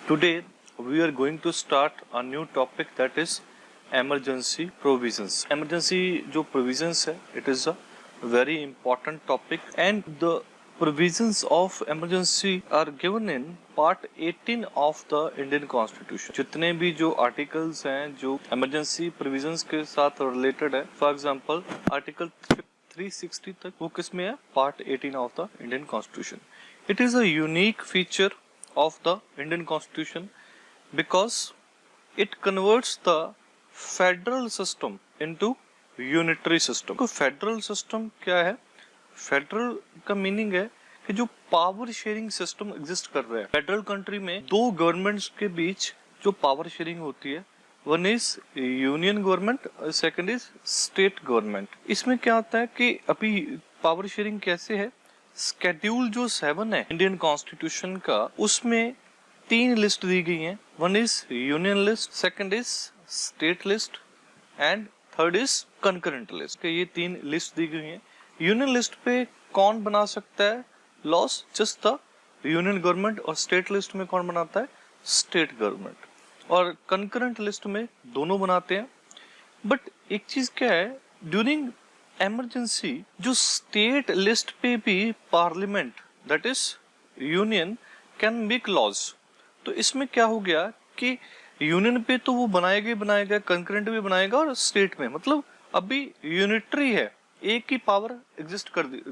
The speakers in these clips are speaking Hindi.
Today we are going to start a new topic, that is emergency provisions. Emergency जो provisions है, it is a very important topic, and the provisions of emergency are given in part 18 of the Indian Constitution. जितने भी जो articles हैं जो emergency provisions के साथ related है, for example article 360 तक वो किस में है? part 18 of the Indian Constitution. It is a unique feature of the Indian Constitution because it converts the federal system into unitary system. तो federal system क्या है? Federal का meaning है कि जो power sharing system exist कर रहा है. Federal country में दो governments के बीच जो power sharing होती है, one is union government, second is state government. इसमें क्या होता है कि अभी power sharing कैसे है? स्केड्यूल जो 7 है इंडियन कॉन्स्टिट्यूशन का, उसमें 3 लिस्ट दी गई हैं. One is union list, second is state list and third is concurrent list. ये 3 लिस्ट दी गई हैं. यूनियन लिस्ट पे कौन बना सकता है laws? Just the union government. और स्टेट लिस्ट में कौन बनाता है? State government. और कंकरेंट लिस्ट में दोनों बनाते हैं. बट एक चीज क्या है, ड्यूरिंग इमरजेंसी जो स्टेट लिस्ट पे भी parliament that is union can make laws. तो इसमें क्या हो गया कि यूनियन पे तो वो बनाएगा, कंकरेंट भी बनाएगा, और स्टेट में मतलब अभी यूनिटरी है, एक ही पावर एग्जिस्ट कर दी.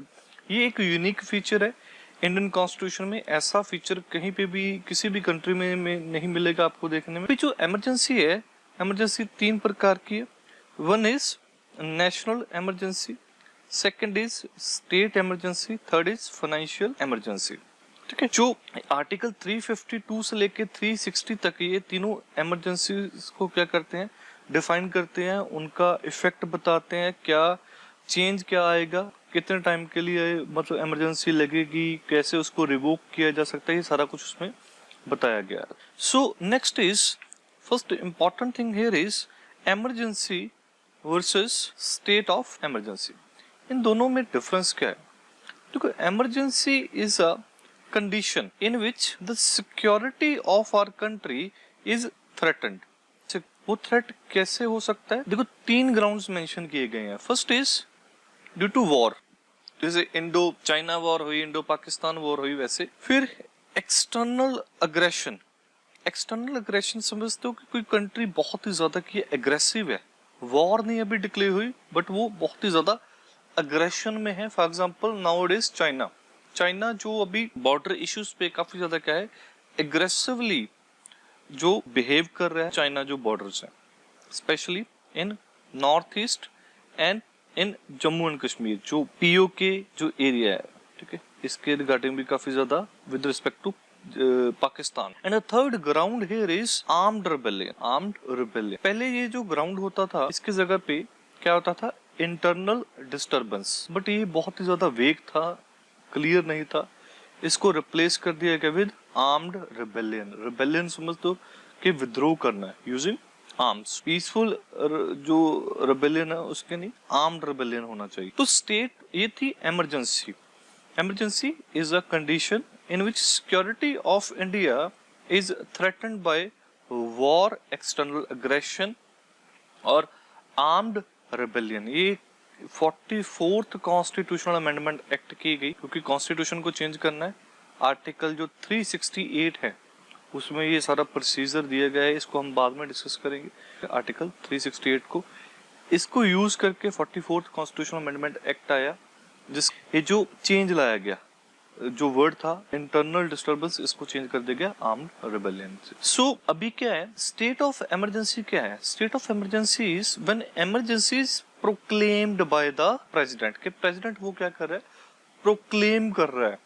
ये एक यूनिक फीचर है इंडियन कॉन्स्टिट्यूशन में. ऐसा फीचर कहीं पे भी किसी भी कंट्री में नहीं मिलेगा आपको देखने में. जो इमरजेंसी है, इमरजेंसी 3 प्रकार की है. One is national emergency, second is state emergency, third is financial emergency. ठीक है. जो आर्टिकल 352 से लेके 360 तक ये तीनों इमरजेंसी को क्या करते हैं? डिफाइन करते हैं, उनका इफेक्ट बताते हैं, क्या चेंज क्या आएगा, कितने टाइम के लिए मतलब इमरजेंसी लगेगी, कैसे उसको रिवोक किया जा सकता है, ये सारा कुछ उसमें बताया गया है. So next is first important thing here is emergency versus state of emergency. इन दोनों में डिफरेंस क्या है? देखो, emergency is a condition in which the security of our country is threatened. वो थ्रेट कैसे हो सकता है? देखो, 3 ग्राउंड्स मेंशन किए गए हैं. First is due to war, जैसे इंडो चाइना वॉर हुई, इंडो पाकिस्तान वॉर हुई, वैसे. फिर एक्सटर्नल अग्रेशन. एक्सटर्नल अग्रेशन समझते हो कि कोई कंट्री बहुत ही ज्यादा की एग्रेसिव है, वॉर नहीं अभी डिक्लेयर हुई बट वो बहुत ही ज्यादा अग्रेशन में है. For example now it is China. China जो अभी बॉर्डर इश्यूज पे काफी ज्यादा क्या है, एग्रेसिवली जो बिहेव कर रहा है. चाइना जो बॉर्डर्स है, specially in north east and in Jammu and Kashmir, जो पीओके जो एरिया है, ठीक है, इसके रिगार्डिंग भी काफी ज्यादा with respect to Pakistan. And the third ground here is armed rebellion. Armed rebellion पहले ये जो ग्राउंड होता था, इसकी जगह पे क्या होता था? Internal disturbance. बट ये बहुत ही ज्यादा वेग था, क्लियर नहीं था. इसको रिप्लेस कर दिया गया विद आर्म्ड रिबेलियन. रिबेलियन समझ दो कि विद्रोह करना है यूजिंग आर्म्स. पीसफुल जो रिबेलियन है उसके नहीं, आर्म्ड रिबेलियन होना चाहिए. तो स्टेट ये थी emergency. Emergency is a condition in which security of India is threatened by war, external aggression और armed rebellion. ये 44th कॉन्स्टिट्यूशनल अमेंडमेंट एक्ट की गई क्योंकि कॉन्स्टिट्यूशन को चेंज करना है. आर्टिकल जो 368 है उसमें ये सारा प्रोसीजर दिया गया है. इसको हम बाद में डिस्कस करेंगे. आर्टिकल 368 को इसको यूज करके 44th कॉन्स्टिट्यूशनल अमेंडमेंट एक्ट आया, जिस ये जो चेंज लाया गया, जो वर्ड था इंटरनल डिस्टर्बेंस, इसको चेंज कर दिया गया आर्म्ड रिबेलियन से. सो अभी क्या है स्टेट ऑफ इमरजेंसी? क्या है state of emergency? Is when emergency is proclaimed by the president. के प्रेसिडेंट वो क्या कर रहा है? प्रोक्लेम कर रहा है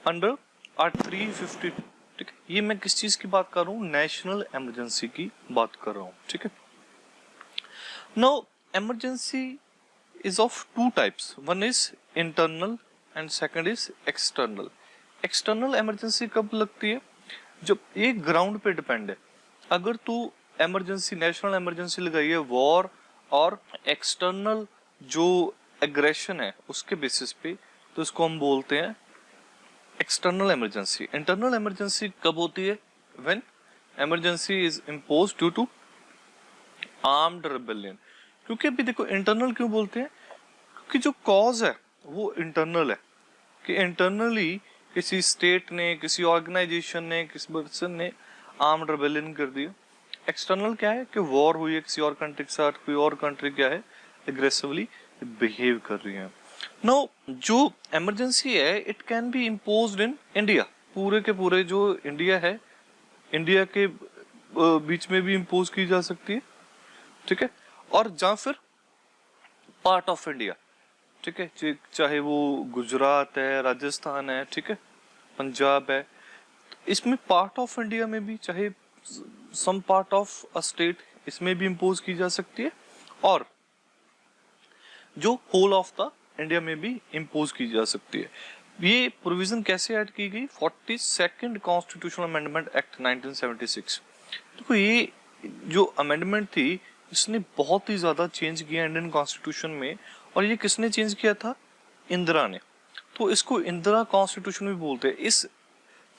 अंडर आर्टिकल 350. ठीक है, ये मैं किस चीज की बात कर रहा हूँ? नेशनल इमरजेंसी की बात कर रहा हूँ. ठीक है. Now emergency is of 2 types. One is internal and second is external. External emergency कब लगती है? जब एक ग्राउंड पे डिपेंड है. अगर तू इमरजेंसी, नेशनल इमरजेंसी लगाई है वॉर और एक्सटर्नल जो एग्रेशन है उसके बेसिस पे, तो इसको हम बोलते हैं एक्सटर्नल इमरजेंसी. इंटरनल इमरजेंसी कब होती है? When emergency is impose due to armed rebellion. क्योंकि अभी देखो इंटरनल क्यों बोलते हैं, क्योंकि जो कॉज है वो इंटरनल है, कि इंटरनली किसी स्टेट ने, किसी ऑर्गेनाइजेशन ने, किसी पर्सन ने आर्म्ड रिबेलियन कर दिया। एक्सटर्नल क्या है कि वॉर हुई है किसी और कंट्री के साथ, कोई और कंट्री क्या है एग्रेसिवली बिहेव कर रही है। नो, जो इमरजेंसी है it can be imposed in India, पूरे के पूरे जो इंडिया है, इंडिया के बीच में भी इम्पोज की जा सकती है, ठीक है, और या फिर पार्ट ऑफ इंडिया, ठीक है, चाहे वो गुजरात है, राजस्थान है, ठीक है, पंजाब है, इसमें पार्ट ऑफ इंडिया में भी, चाहे some part of a state, इसमें भी इम्पोज की जा सकती है, और जो होल ऑफ द इंडिया में भी इम्पोज की जा सकती है। ये प्रोविजन कैसे ऐड की गई? 42nd constitutional amendment act 1976। देखो ये जो अमेंडमेंट थी इसने बहुत ही ज्यादा चेंज किया इंडियन कॉन्स्टिट्यूशन में, और ये किसने चेंज किया था? इंदिरा ने। तो इसको इंदिरा कॉन्स्टिट्यूशन भी बोलते हैं। इस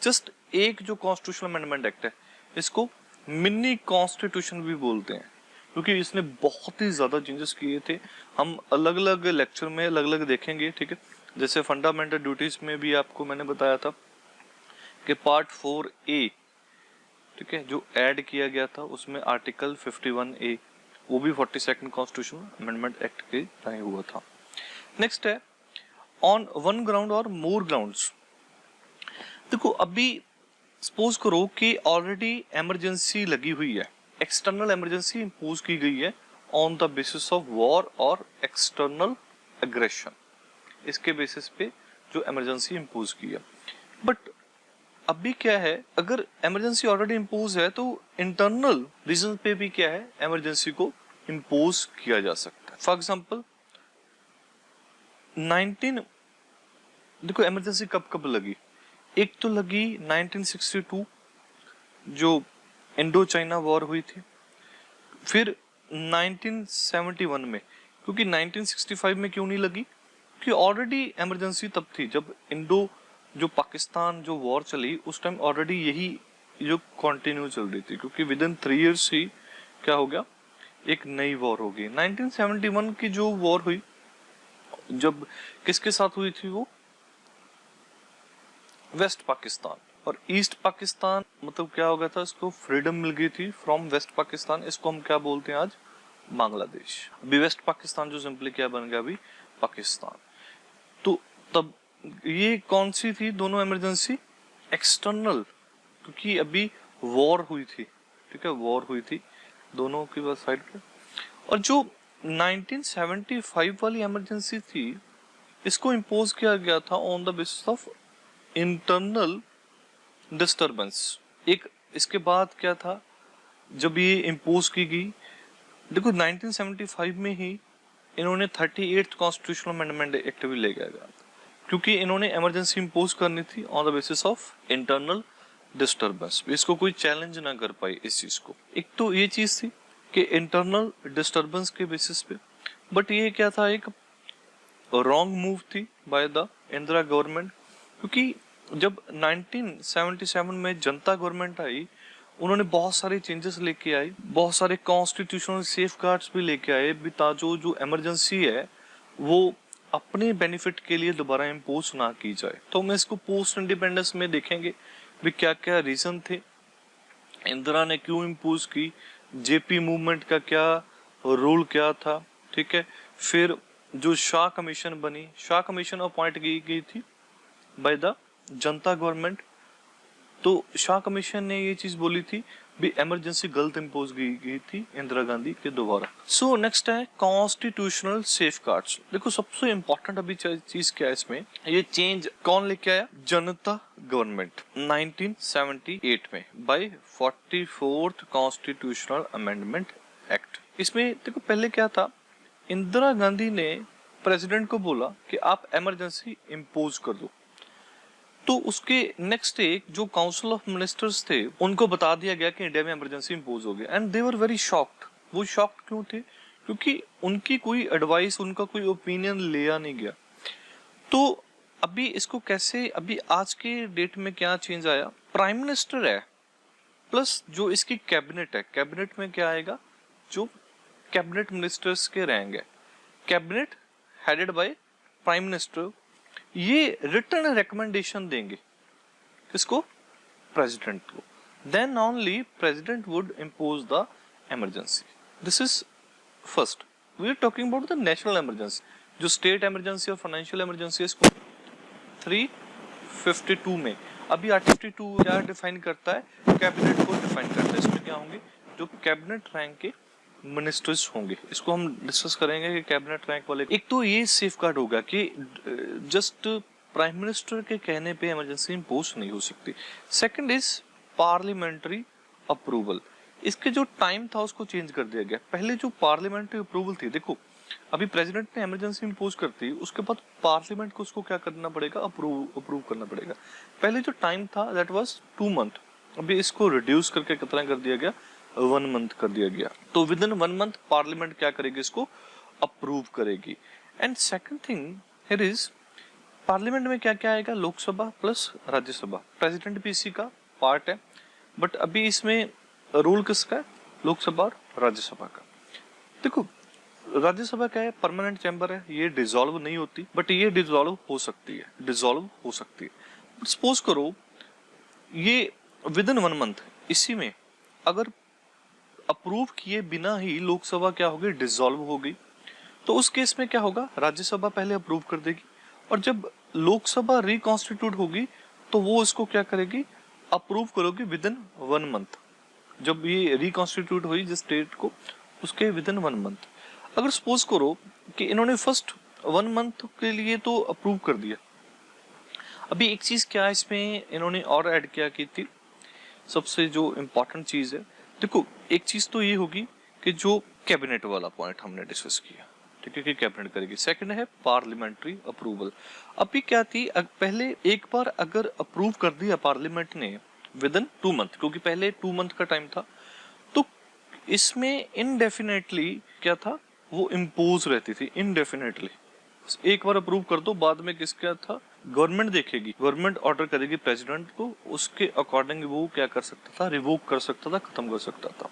जस्ट एक जो कॉन्स्टिट्यूशनल अमेंडमेंट एक्ट है इसको मिनी कॉन्स्टिट्यूशन भी बोलते हैं, क्योंकि इसने बहुत ही ज्यादा चेंजेस किए थे। हम अलग अलग लेक्चर में अलग अलग देखेंगे, ठीक है। जैसे फंडामेंटल ड्यूटीज में भी आपको मैंने बताया था कि पार्ट 4A, ठीक है, जो ऐड किया गया था उसमें आर्टिकल 51A, वो भी 42nd कॉन्स्टिट्यूशनल अमेंडमेंट एक्ट के तहत हुआ था। नेक्स्ट है ऑन वन ग्राउंड और मोर ग्राउंड्स। देखो अभी सपोज करो कि ऑलरेडी इमरजेंसी लगी हुई है, एक्सटर्नल इमरजेंसी इंपोज की गई है on the basis of war और एक्सटर्नल एग्रेशन, इसके बेसिस पे जो इमरजेंसी इंपोज की है। बट अभी क्या है, अगर इमरजेंसी ऑलरेडी इंपोज है तो इंटरनल रीजन पे भी क्या है इमरजेंसी को इंपोज किया जा सकता है। फॉर एग्जांपल 19 देखो इमरजेंसी कब कब लगी, एक तो लगी 1962 जो इंडो चाइना वॉर हुई थी, फिर 1971 में, क्योंकि 1965 में क्यों नहीं लगी, कि ऑलरेडी इमरजेंसी तब थी जब इंडो जो पाकिस्तान जो वॉर चली उस टाइम ऑलरेडी यही जो कंटिन्यू चल रही थी, क्योंकि विद इन 3 इयर्स ही क्या हो गया, एक नई वॉर हो गई। 1971 की जो वॉर हुई जब किसके साथ हुई थी, वो वेस्ट पाकिस्तान और ईस्ट पाकिस्तान, मतलब क्या हो गया था, इसको फ्रीडम मिल गई थी फ्रॉम वेस्ट पाकिस्तान। इसको हम क्या बोलते हैं आज, बांग्लादेश। अभी वेस्ट पाकिस्तान जो सिंपली क्या बन गया अभी पाकिस्तान। तो तब ये कौन सी थी दोनों इमरजेंसी, एक्सटर्नल, क्योंकि अभी वॉर हुई थी, ठीक है, वॉर हुई थी दोनों की साइड पे। और जो 1975 वाली इमरजेंसी थी इसको इम्पोज किया गया था on the basis of internal disturbance. एक इसके बाद क्या था, जब ये इम्पोज की गई, देखो 1975 में ही इन्होंने 38th कॉन्स्टिट्यूशनल अमेंडमेंट एक्ट भी ले गया, क्योंकि इन्होंने इमरजेंसी इम्पोज करनी थी on the basis of internal disturbance. इसको कोई चैलेंज ना कर पाई इस चीज को। एक तो ये चीज थी कि इंटरनल डिस्टर्बेंस के बेसिस पे, बट ये क्या था, एक रॉन्ग मूव थी बाय द इंदिरा गवर्नमेंट, क्योंकि जब 1977 में जनता गवर्नमेंट आई उन्होंने बहुत सारे चेंजेस लेके आई, बहुत सारे कॉन्स्टिट्यूशनल सेफगार्ड्स भी लेके आए ताकि जो इमरजेंसी है वो अपने बेनिफिट के लिए दोबारा इम्पोज ना की जाए। तो हम इसको पोस्ट इंडिपेंडेंस में देखेंगे भी क्या क्या रीजन थे, इंदिरा ने क्यों इम्पोज की, जेपी मूवमेंट का क्या रोल क्या था, ठीक है। फिर जो शाह कमीशन बनी, शाह कमीशन अपॉइंट की गई थी बाय द जनता गवर्नमेंट। तो शाह कमीशन ने ये चीज बोली थी भी इमरजेंसी गलत इम्पोज की गई थी इंदिरा गांधी के द्वारा। सो नेक्स्ट है कॉन्स्टिट्यूशनल सेफगार्ड्स। देखो सबसे इंपॉर्टेंट अभी चीज क्या है इसमें, ये चेंज कौन लेके आया, जनता गवर्नमेंट 1978 में bye 44th constitutional amendment act. इसमें देखो पहले क्या था, इंदिरा गांधी ने प्रेसिडेंट को बोला कि आप इमरजेंसी इम्पोज कर दो, तो उसके नेक्स्ट डे जो काउंसिल ऑफ मिनिस्टर्स थे उनको बता दिया गया कि इंडिया में इमरजेंसी इम्पोज हो गया, and they were very shocked. वो शॉक्ड क्यों थे, क्योंकि उनकी कोई एडवाइस, उनका कोई ओपिनियन लिया नहीं गया। तो अभी इसको कैसे, अभी आज के डेट में क्या चेंज आया, प्राइम मिनिस्टर है प्लस जो इसकी कैबिनेट है, कैबिनेट में क्या आएगा, जो कैबिनेट मिनिस्टर्स के रहेंगे, cabinet headed by prime minister, ये रिटर्न रिकमेंडेशन देंगे किसको, प्रेसिडेंट को, then only president would impose the emergency. This is first, we are talking about the national emergency. जो स्टेट इमरजेंसी और फाइनेंशियल इमरजेंसी इसको 352 में, अभी आर्टिकल 52 क्या डिफाइन करता है, कैबिनेट को डिफाइन करता है। इसमें क्या होंगे, जो कैबिनेट रैंक के मिनिस्टर्स होंगे, इसको हम डिस्कस करेंगे कि कैबिनेट रैंक वाले। एक तो ये सेफगार्ड होगा कि जस्ट प्राइम मिनिस्टर के कहने पे इमरजेंसी इम्पोज नहीं हो सकती। Second is parliamentary approval. इसके जो टाइम था उसको चेंज कर दिया गया। पहले जो पार्लियामेंट्री अप्रूवल थी, देखो अभी प्रेसिडेंट ने इमरजेंसी इम्पोज करती, उसके बाद पार्लियामेंट को उसको क्या करना पड़ेगा, अप्रूव करना पड़ेगा। पहले जो टाइम था दैट वाज 2 मंथ, अभी इसको रिड्यूस करके कितना कर दिया गया, 1 मंथ कर दिया गया। तो विद इन 1 मंथ पार्लियामेंट क्या करेगी, इसको अप्रूव करेगी। And second thing here is, parliament में क्या क्या आएगा, लोकसभा प्लस राज्यसभा। प्रेसिडेंट भी इसी का पार्ट है, बट अभी इसमें रूल किसका है, लोकसभा और राज्यसभा का। देखो राज्यसभा क्या है, परमानेंट चैम्बर है, ये डिसॉल्व नहीं होती, बट ये डिसॉल्व हो सकती है, डिसॉल्व हो सकती है। सपोज करो ये विद इन 1 मंथ, इसी में अगर अप्रूव किए बिना ही लोकसभा क्या होगी, डिसॉल्व होगी, तो उस केस में क्या होगा, राज्यसभा पहले अप्रूव कर देगी, और जब लोकसभा रिकॉन्स्टिट्यूट होगी तो वो इसको क्या करेगी, अप्रूव करोगी विद इन 1 मंथ। जब ये रिकॉन्स्टिट्यूट हुई जिस स्टेट को, उसके विद इन 1 मंथ। अगर सपोज करो कि इन्होंने फर्स्ट 1 मंथ के लिए तो अप्रूव कर दिया, अभी एक चीज क्या है इसमें इन्होंने और ऐड किया की थी, सबसे जो इम्पोर्टेंट चीज है, देखो एक चीज तो ये होगी कि जो कैबिनेट वाला पॉइंट हमने डिस्कस किया, ठीक है, कि कैबिनेट करेगी। सेकंड है पार्लियामेंट्री अप्रूवल। अभी क्या थी, पहले एक बार अगर अप्रूव कर दिया पार्लियामेंट ने विद इन 2 मंथ, क्योंकि पहले 2 मंथ का टाइम था, तो इसमें इनडेफिनेटली क्या था, वो इम्पोज रहती थी इनडेफिनेटली। एक बार अप्रूव कर दो, बाद में किसका था, गवर्नमेंट देखेगी, गवर्नमेंट ऑर्डर करेगी प्रेसिडेंट को, उसके अकॉर्डिंग वो क्या कर सकता था, रिवोक कर सकता था, खत्म कर सकता था।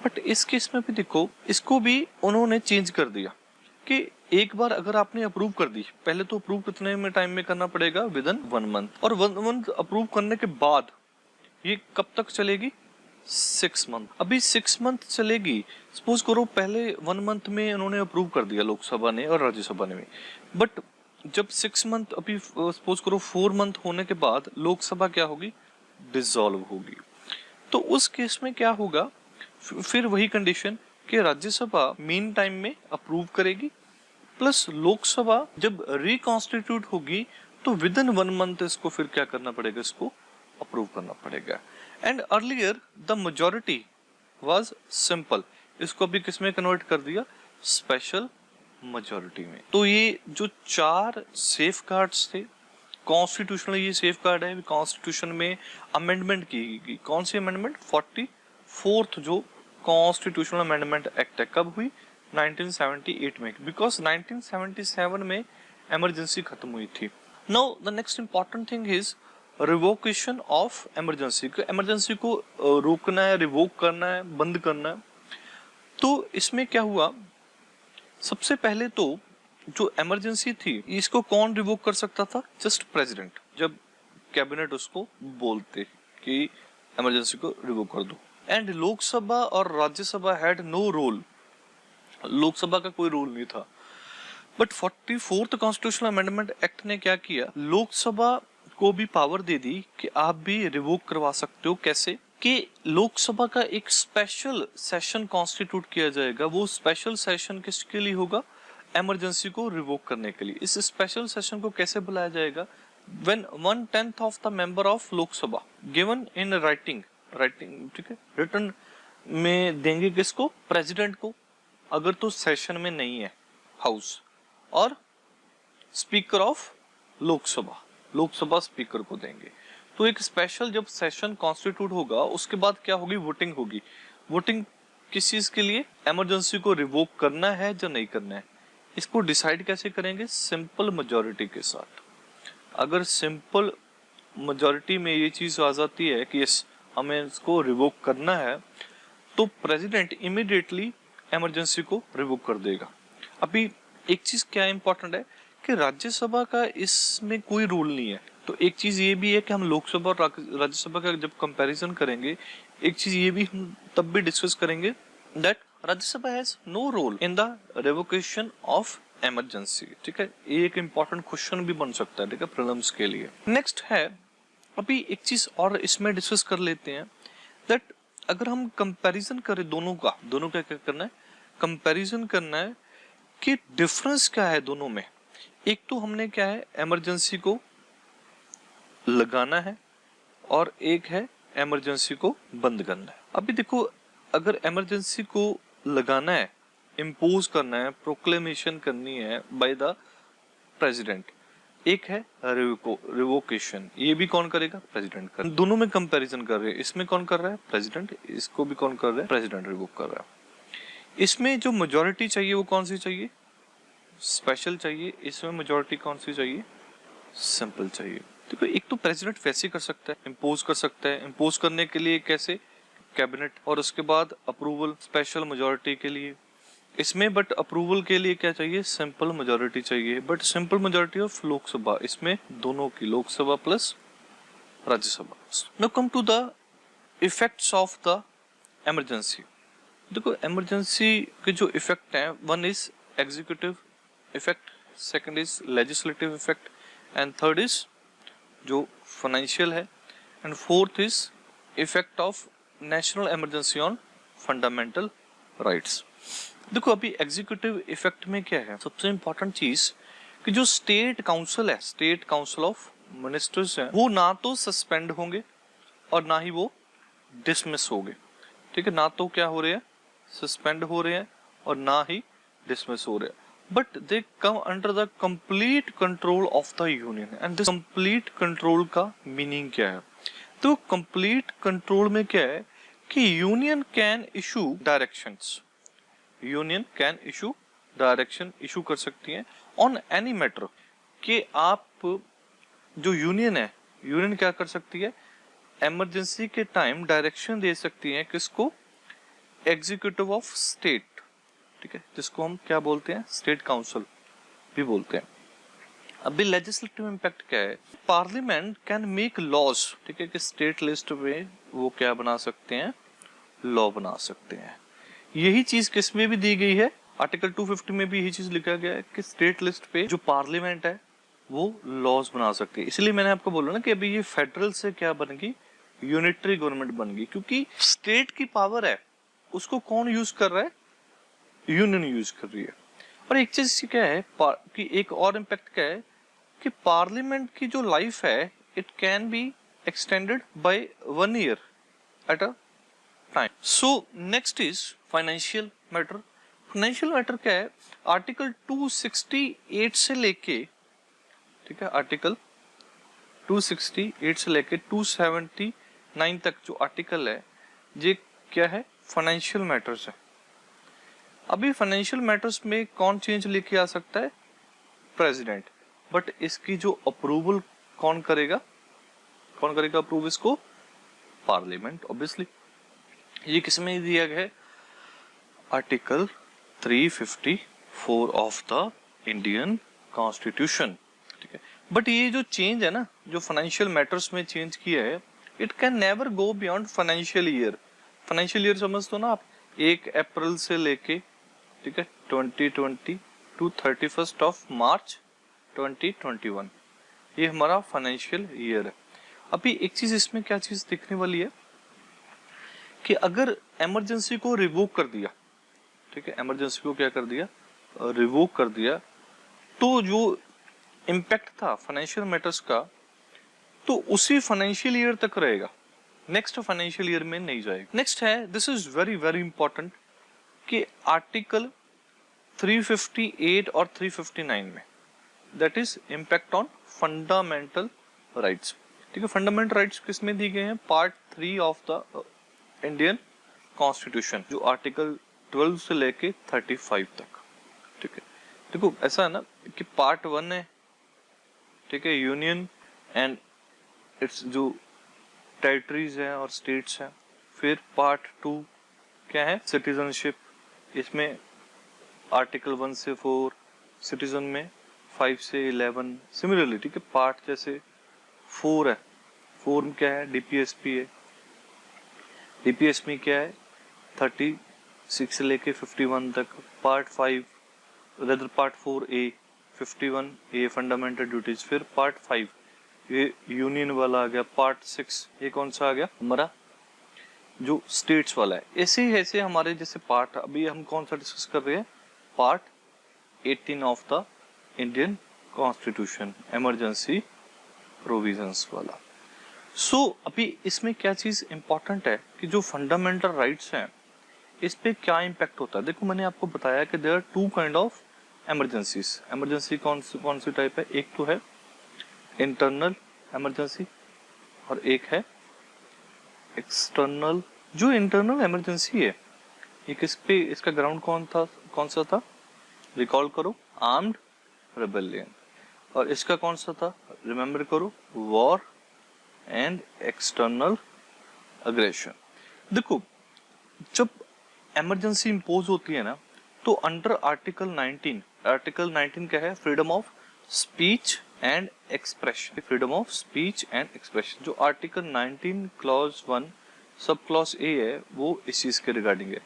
बट इस केस में भी देखो, इसको भी उन्होंने चेंज कर दिया कि एक बार अगर आपने अप्रूव कर दी, पहले तो अप्रूव कितने में टाइम में करना पड़ेगा, विद इन 1 मंथ, और 1 मंथ अप्रूव करने के बाद ये कब तक चलेगी, 6 मंथ। अभी 6 मंथ चलेगी। सपोज करो पहले 1 मंथ में उन्होंने अप्रूव कर दिया लोकसभा ने और राज्यसभा ने भी, बट जब 6 मंथ, अभी सपोज करो 4 मंथ होने के बाद लोकसभा क्या होगी, डिसॉल्व होगी। तो उस केस में क्या होगा, फिर वही कंडीशन कि राज्यसभा मीन टाइम में अप्रूव करेगी, प्लस लोकसभा जब रिकॉन्स्टिट्यूट होगी तो विद इन 1 मंथ इसको फिर क्या करना पड़ेगा, इसको अप्रूव करना पड़ेगा। And earlier the majority was simple, इसको भी किसमें कन्वर्ट कर दिया, स्पेशल मेजॉरिटी में। तो ये जो 4 सेफ गार्ड्स थे, कॉन्स्टिट्यूशनल ये सेफ गार्ड है, कॉन्स्टिट्यूशन में अमेंडमेंट की गई। कौन सी अमेंडमेंट, 44th जो कॉन्स्टिट्यूशनल अमेंडमेंट एक्ट है, कब हुई, 1978 में, बिकॉज 1977 में इमरजेंसी खत्म हुई थी। Now the next important thing is revocation of emergency. Emergency को रोकना है, रिवोक करना है, बंद करना है। तो इसमें क्या हुआ, सबसे पहले तो जो इमरजेंसी थी इसको कौन रिवोक कर सकता था, जस्ट प्रेसिडेंट, जब कैबिनेट उसको बोलते कि इमरजेंसी को रिवोक कर दो। एंड लोकसभा और Rajya Sabha had no role, Lok Sabha का कोई रोल नहीं था। But 44th constitutional amendment act ने क्या किया, लोकसभा को भी पावर दे दी कि आप भी रिवोक करवा सकते हो। कैसे, कि लोकसभा का एक स्पेशल सेशन कॉन्स्टिट्यूट किया जाएगा। वो स्पेशल सेशन किसके लिए होगा, इमरजेंसी को रिवोक करने के लिए। इस स्पेशल सेशन को कैसे बुलाया जाएगा, when 1/10 of the member of Lok Sabha given in writing, ठीक है, रिटर्न में देंगे किसको, प्रेसिडेंट को, अगर तो सेशन में नहीं है हाउस, और speaker of Lok Sabha, Lok Sabha speaker को देंगे। तो एक स्पेशल जब सेशन कॉन्स्टिट्यूट होगा उसके बाद क्या होगी, वोटिंग होगी। वोटिंग किस चीज के लिए, इमरजेंसी को रिवोक करना है या नहीं करना है। इसको डिसाइड कैसे करेंगे, सिंपल मेजॉरिटी के साथ। अगर सिंपल मेजॉरिटी में ये चीज आ जाती है कि यस हमें इसको रिवोक करना है तो प्रेसिडेंट इमीडिएटली इमरजेंसी को रिवोक कर देगा। अभी एक चीज क्या इंपॉर्टेंट है कि राज्यसभा का इसमें कोई रूल नहीं है। तो एक चीज ये भी है कि हम लोकसभा और राज्यसभा का जब कंपैरिजन करेंगे, एक चीज ये भी हम तब भी डिस्कस करेंगे that Rajya Sabha has no role in the revocation of emergency. ठीक है, ये एक इंपॉर्टेंट क्वेश्चन भी बन सकता है, ठीक है, प्रीलिम्स के लिए। नेक्स्ट है, अभी एक चीज और इसमें डिस्कस कर लेते हैं दैट अगर हम कंपैरिजन करें दोनों का क्या करना है, कंपैरिजन करना है कि डिफरेंस क्या है दोनों में। एक तो हमने क्या है, इमरजेंसी को लगाना है और एक है इमरजेंसी को बंद करना है। अभी देखो, अगर इमरजेंसी को लगाना है, इम्पोज करना है, प्रोक्लेमेशन करनी है बाय द प्रेसिडेंट, एक है रिवोकेशन, ये भी कौन करेगा, प्रेसिडेंट कर। दोनों में कंपैरिजन कर रहे हैं, इसमें कौन कर रहा है, प्रेसिडेंट, इसको भी कौन कर रहा है, प्रेसिडेंट रिवोक कर रहा है। इसमें जो मेजोरिटी चाहिए वो कौन सी चाहिए, स्पेशल चाहिए। इसमें मेजोरिटी कौन सी चाहिए, सिंपल चाहिए। देखो, एक तो प्रेसिडेंट वैसे कर सकता है, इम्पोज कर सकता है। इम्पोज करने के लिए कैसे, कैबिनेट, और उसके बाद अप्रूवल स्पेशल मेजोरिटी के लिए। इसमें बट अप्रूवल के लिए क्या चाहिए, सिंपल मेजोरिटी चाहिए, but simple majority of Lok Sabha, इसमें दोनों की, Lok Sabha plus Rajya Sabha. Now come to the effects of the emergency. देखो, इमरजेंसी के जो इफेक्ट हैं, one is executive effect, second is legislative effect, and third is जो फाइनेंशियल है, and fourth is effect of national emergency on fundamental rights. देखो, अभी एग्जीक्यूटिव इफेक्ट में क्या है, सबसे इंपॉर्टेंट चीज कि जो स्टेट काउंसिल है, स्टेट काउंसिल ऑफ मिनिस्टर्स है, वो ना तो सस्पेंड होंगे और ना ही वो डिसमिस होंगे। ठीक है, ना तो क्या हो रहे हैं, सस्पेंड हो रहे हैं और ना ही डिसमिस हो रहे हैं, but they come under the complete control of the union. And this complete control का मीनिंग क्या है, तो कंप्लीट कंट्रोल में क्या है कि union can issue directions, union can issue direction issue कर सकती है ऑन एनी मैटर, कि आप जो यूनियन है, यूनियन क्या कर सकती है, इमरजेंसी के टाइम डायरेक्शन दे सकती है किसको, एग्जीक्यूटिव ऑफ स्टेट, ठीक है, जिसको हम क्या बोलते हैं, स्टेट काउंसिल भी बोलते हैं। अभी लेजिस्लेटिव इम्पैक्ट क्या है, पार्लियामेंट कैन मेक लॉज, ठीक है, कि स्टेट लिस्ट में वो क्या बना सकते हैं, लॉ बना सकते हैं। यही चीज किस में भी दी गई है, आर्टिकल 250 में भी यही चीज लिखा गया है कि स्टेट लिस्ट पे जो पार्लियामेंट है वो लॉज बना सकती है। इसलिए मैंने आपको बोला ना कि अभी ये फेडरल से क्या बन गई, यूनिटरी गवर्नमेंट बन गई, क्योंकि स्टेट की पावर है उसको कौन यूज कर रहा है, यूनियन यूज कर रही है। और एक चीज क्या है कि एक और इम्पैक्ट क्या है कि पार्लियामेंट की जो लाइफ है, it can be extended by 1 year at a time. So next is financial matter. Financial matter क्या है, आर्टिकल 268 से लेके, ठीक है, आर्टिकल 268 से लेके 279 तक जो आर्टिकल है, ये क्या है, फाइनेंशियल मैटर्स है। अभी फाइनेंशियल मैटर्स में कौन चेंज लेके आ सकता है, प्रेसिडेंट, बट इसकी जो अप्रूवल कौन करेगा, अप्रूव इसको, पार्लियामेंट ऑब्वियसली। ये किसमें दिया गया है, article 354 of the Indian constitution, ठीक है। बट ये जो चेंज है ना, जो फाइनेंशियल मैटर्स में चेंज किया है, it can never go beyond financial year. Financial year समझ दो ना आप, 1 अप्रैल से लेके, ठीक है, 2020 टू 31 ऑफ मार्च 2021, ये हमारा फाइनेंशियल ईयर है। अभी एक चीज इसमें क्या चीज देखने वाली है कि अगर इमरजेंसी को रिवोक कर दिया, ठीक है, इमरजेंसी को क्या कर दिया, रिवोक कर दिया, तो जो इम्पैक्ट था फाइनेंशियल मैटर्स का, तो उसी फाइनेंशियल ईयर तक रहेगा, नेक्स्ट फाइनेंशियल ईयर में नहीं जाएगा। नेक्स्ट है, this is very very important, कि आर्टिकल 358 और 359 में, that is impact on fundamental rights, ठीक है। फंडामेंटल राइट्स किसमें दी गए हैं, part 3 of the Indian constitution, जो आर्टिकल 12 से लेके 35 तक, ठीक है। देखो, ऐसा है ना कि पार्ट 1 है, ठीक है, यूनियन एंड इट्स जो टेरिटरीज हैं और स्टेट्स हैं। फिर पार्ट 2 क्या है, सिटीजनशिप, इसमें आर्टिकल 1 से 4, सिटीजन में 5 से 11, सिमिलरली ठीक है। पार्ट जैसे 4 है, 4 में क्या है, डीपीएसपी है, डीपीएस में क्या है 36 से लेके 51 तक। Part 5 rather part 4A 51A fundamental duties. फिर पार्ट 5 ये यूनियन वाला आ गया। पार्ट 6 ये कौन सा आ गया हमारा, जो स्टेट्स वाला है। ऐसे हमारे जैसे पार्ट, अभी हम कौन सा डिस्कस कर रहे हैं, part 18 of the Indian constitution, emergency provisions वाला। अभी इसमें क्या चीज इंपॉर्टेंट है कि जो फंडामेंटल राइट्स हैं इस पे क्या इम्पैक्ट होता है। देखो मैंने आपको बताया कि there are 2 kind of emergencies. Emergency कौन सी टाइप है, एक तो है इंटरनल इमरजेंसी और एक है एक्सटर्नल। जो इंटरनल इमरजेंसी है ये किस पे, इसका ग्राउंड कौन सा था, रिकॉल करो, आर्म्ड रिबेलियन। और इसका कौन सा था, रिमेम्बर करो, वॉर एंड एक्सटर्नल अग्रेशन। देखो जब इमरजेंसी इंपोज होती है ना, तो अंडर आर्टिकल 19 क्या है, freedom of speech and expression, freedom of speech and expression. जो article 19 clause 1 sub clause A है वो इस चीज के रिगार्डिंग है,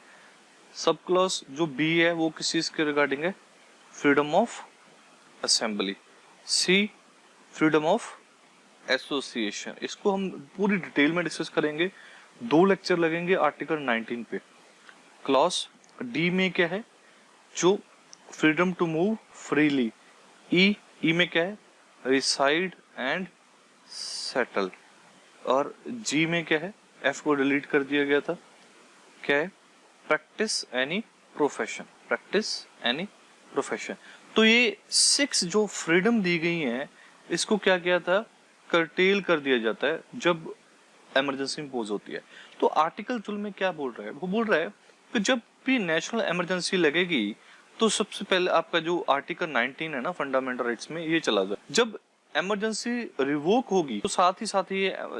सब क्लॉज जो बी है वो किस चीज के रिगार्डिंग है, freedom of assembly. C freedom of association. इसको हम पूरी डिटेल में डिस्कस करेंगे, 2 लेक्चर लगेंगे आर्टिकल 19 पे। क्लॉज डी में क्या है, जो फ्रीडम टू मूव फ्रीली। ई में क्या है, रिसाइड एंड सेटल। और जी में क्या है, एफ को डिलीट कर दिया गया था, क्या है, practice any profession, practice any profession. तो ये 6 जो फ्रीडम दी गई हैं इसको क्या किया था, कर्टेल कर दिया जाता है जब इमरजेंसी इंपोज होती है। तो आर्टिकल 12 में क्या बोल रहा है, वो बोल रहा है कि जब भी नेशनल इमरजेंसी लगेगी तो सबसे पहले आपका जो आर्टिकल 19 है ना फंडामेंटल राइट्स में, ये चला जाए। जब इमरजेंसी रिवोक होगी तो साथ ही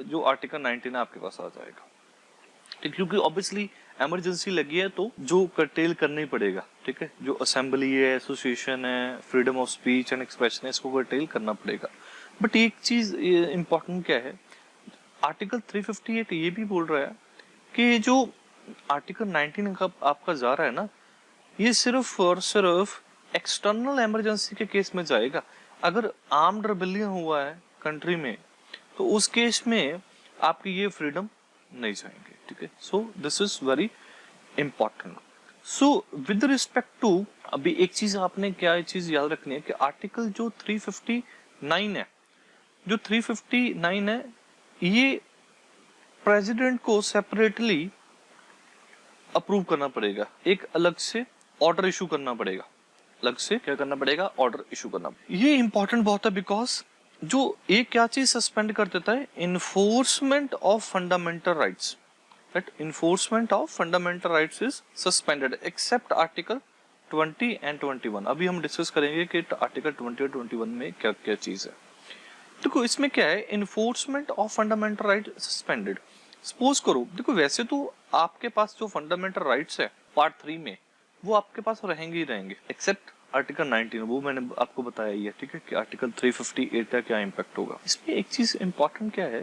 जो आर्टिकल 19 है आपके पास आ जाएगा, ठीक, क्योंकि ऑब्वियसली इमरजेंसी लगी है तो जो कर्टेल करना ही पड़ेगा, ठीक है। जो असेंबली है, एसोसिएशन है, freedom of speech and expression है, इसको कर्टेल करना पड़ेगा। बट एक चीज इंपॉर्टेंट क्या है, आर्टिकल 358 ये भी बोल रहा है कि जो आर्टिकल 19 का आपका जा रहा है ना, ये सिर्फ और सिर्फ एक्सटर्नल इमरजेंसी के केस में जाएगा। अगर आर्म्ड रिबेलियन हुआ है कंट्री में तो उस केस में आपकी ये फ्रीडम नहीं जाएंगे, ठीक है। So this is very important. So with respect to, अभी एक चीज आपने क्या चीज याद रखनी है कि आर्टिकल जो 359 है, जो 359 है ये प्रेसिडेंट को सेपरेटली अप्रूव करना पड़ेगा, एक अलग से ऑर्डर इशू करना पड़ेगा, अलग से क्या करना पड़ेगा, ऑर्डर इशू करना। ये इंपॉर्टेंट बहुत है बिकॉज जो एक क्या चीज सस्पेंड कर देता है, enforcement of fundamental rights, that enforcement of fundamental rights is suspended except article 20 and 21। अभी हम डिस्कस करेंगे कि आर्टिकल 20 और 21 में क्या क्या चीज है। देखो इसमें क्या है, enforcement of fundamental right suspended. Suppose करो, देखो वैसे तो आपके पास जो फंडामेंटल राइट्स है पार्ट 3 में वो आपके पास रहेंगे ही रहेंगे एक्सेप्ट आर्टिकल 19, वो मैंने आपको बताया ही है, ठीक है, कि आर्टिकल 358 का क्या इम्पैक्ट होगा। इसमें एक चीज इंपॉर्टेंट क्या है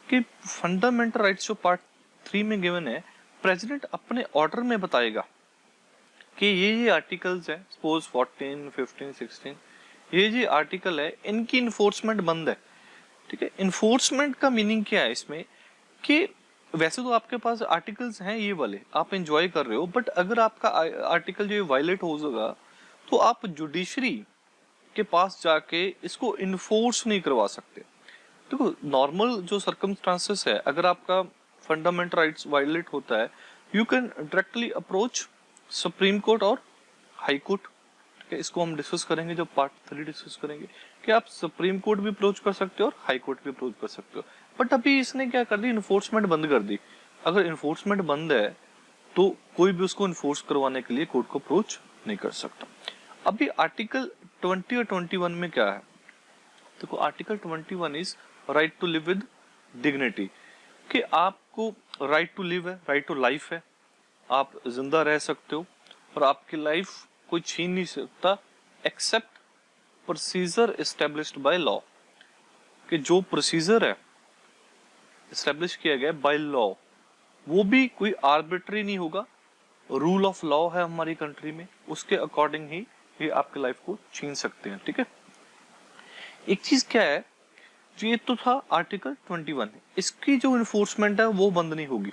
कि फंडामेंटल राइट्स जो पार्ट 3 में गिवन है, प्रेसिडेंट अपने ऑर्डर में बताएगा कि ये आर्टिकल्स है, सपोज 14, 15, 16, ये आर्टिकल है, इनकी इन्फोर्समेंट बंद है, ठीक है। इन्फोर्समेंट का मीनिंग क्या है इसमें कि वैसे तो आपके पास आर्टिकल्स हैं ये वाले, आप एंजॉय कर रहे हो, बट अगर आपका आर्टिकल जो वायलेट हो जाएगा तो आप जुडिशरी के पास जाके इसको इन्फोर्स नहीं करवा सकते। देखो नॉर्मल जो सर्कमस्टांसेस है, अगर आपका फंडामेंटल राइट्स वायलेट होता है, you can directly approach supreme court और हाई कोर्ट, ठीक है। इसको हम डिस्कस करेंगे जब पार्ट 3 डिस्कस करेंगे कि आप सुप्रीम कोर्ट भी अप्रोच कर सकते हो और हाई कोर्ट भी अप्रोच कर सकते हो। बट अभी इसने क्या कर दी, इन्फोर्समेंट बंद कर दी। अगर इन्फोर्समेंट बंद है तो कोई भी उसको इन्फोर्स करवाने के लिए कोर्ट को अप्रोच नहीं कर सकता। अभी आर्टिकल 20 और 21 में क्या है, देखो article 21 is right to live with dignity, कि आपको राइट टू लिव है, राइट टू लाइफ है, आप जिंदा रह सकते हो और आपकी लाइफ कोई छीन नहीं सकता except procedure established by law, कि जो प्रोसीजर है एस्टेब्लिश किया गया बाय लॉ वो भी कोई आर्बिट्री नहीं होगा, रूल ऑफ लॉ है हमारी कंट्री में, उसके अकॉर्डिंग ही ये आपकी लाइफ को छीन सकते हैं। ठीक है, एक चीज क्या है, जो ये तो था आर्टिकल 21, इसकी जो इन्फोर्समेंट है वो बंद नहीं होगी।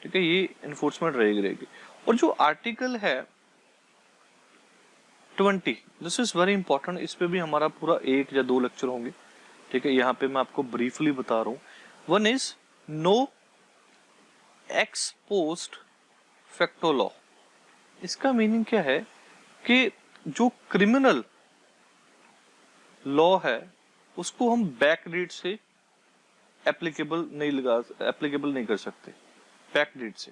ठीक है, ये इन्फोर्समेंट रहेगी। और जो आर्टिकल है 20, दिस इज वेरी इंपॉर्टेंट, इस पे भी हमारा पूरा 1 या 2 लेक्चर होंगे। ठीक है, यहाँ पे मैं आपको ब्रीफली बता रहा हूँ। One is no ex post facto law. इसका मीनिंग क्या है कि जो क्रिमिनल लॉ है उसको हम बैक डेट से एप्लीकेबल नहीं कर सकते, बैक डेट से।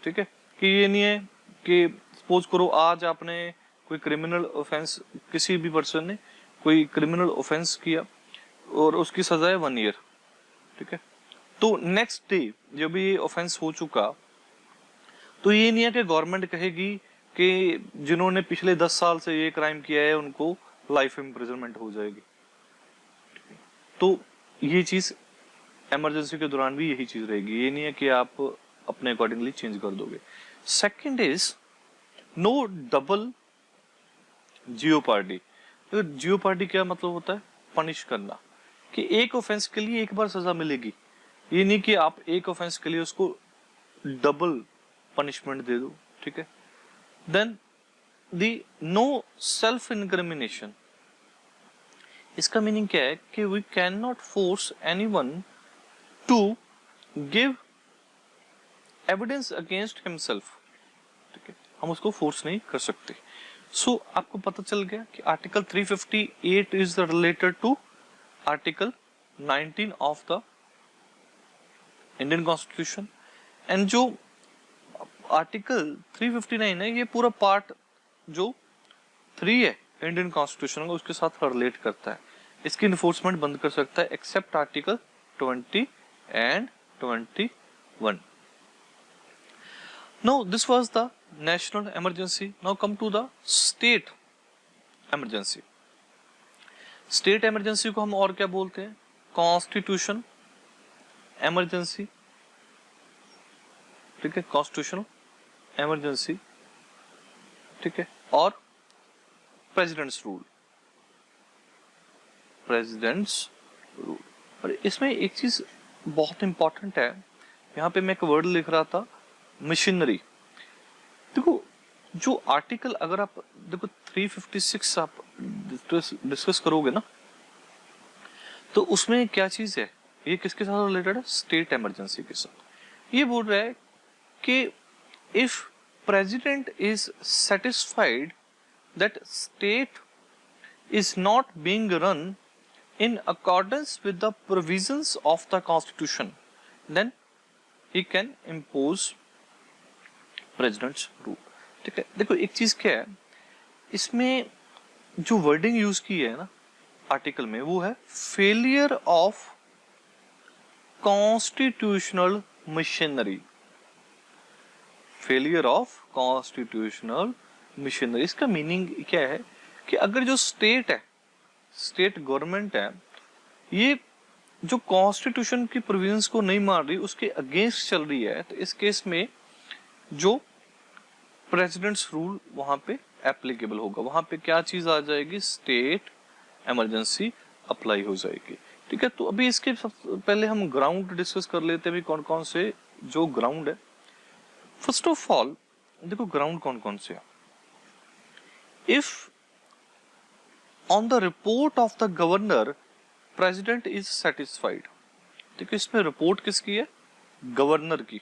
ठीक है, कि ये नहीं है कि सपोज करो आज आपने कोई क्रिमिनल ऑफेंस, किसी भी पर्सन ने कोई क्रिमिनल ऑफेंस किया और उसकी सजा है 1 ईयर। ठीक है, तो नेक्स्ट डे जब ये ऑफेंस हो चुका तो ये नहीं है कि गवर्नमेंट कहेगी कि जिन्होंने पिछले 10 साल से ये क्राइम किया है उनको लाइफ इम्प्रिजनमेंट हो जाएगी। तो ये चीज इमरजेंसी के दौरान भी यही चीज रहेगी, ये नहीं है कि आप अपने अकॉर्डिंगली चेंज कर दोगे। Second is no double jeopardy. तो जियोपार्डी क्या मतलब होता है, पनिश करना, कि एक ऑफेंस के लिए एक बार सजा मिलेगी, ये नहीं कि आप एक ऑफेंस के लिए उसको डबल पनिशमेंट दे दो। ठीक है, then the no self incrimination. इसका मीनिंग क्या है कि we can not force anyone to give evidence against himself. ठीक है, हम उसको फोर्स नहीं कर सकते। सो आपको पता चल गया कि article 358 is related to article 19 of the Indian constitution, and जो आर्टिकल 359 है ये पूरा पार्ट जो 3 है इंडियन कॉन्स्टिट्यूशन का उसके साथ रिलेट करता है। इसकी इन्फोर्समेंट बंद कर सकता है except article 20 and 21। Now this was the national emergency. Now come to the state emergency. State emergency को हम और क्या बोलते हैं, कॉन्स्टिट्यूशन emergency। ठीक है, कॉन्स्टिट्यूशनल emergency। ठीक है, और प्रेसिडेंट्स रूल, प्रेसिडेंट्स रूल। और इसमें एक चीज बहुत इंपॉर्टेंट है, यहाँ पे मैं एक वर्ड लिख रहा था, मशीनरी। देखो जो आर्टिकल अगर आप देखो 356 आप डिस्कस करोगे ना तो उसमें क्या चीज है, ये किसके साथ रिलेटेड है, स्टेट इमरजेंसी के साथ। ये बोल रहा है कि if president is satisfied that state is not being run in accordance with the provisions of the constitution then he can impose president's rule. ठीक है, देखो एक चीज क्या है, इसमें जो वर्डिंग यूज की है ना आर्टिकल में वो है failure of constitutional machinery, failure of constitutional machinery. इसका मीनिंग क्या है कि अगर जो स्टेट है, स्टेट गवर्नमेंट है, ये जो कॉन्स्टिट्यूशन की प्रोविजंस को नहीं मान रही, उसके अगेंस्ट चल रही है, तो इस केस में जो प्रेसिडेंट्स रूल वहां पे एप्लीकेबल होगा। वहां पे क्या चीज आ जाएगी, स्टेट इमरजेंसी अप्लाई हो जाएगी। ठीक है, तो अभी इसके पहले हम ग्राउंड डिस्कस कर लेते हैं, भी कौन कौन से जो ग्राउंड है। फर्स्ट ऑफ ऑल देखो ग्राउंड कौन कौन से है। If on the report of the governor president is satisfied. ठीक है, इसमें रिपोर्ट किसकी है, गवर्नर की।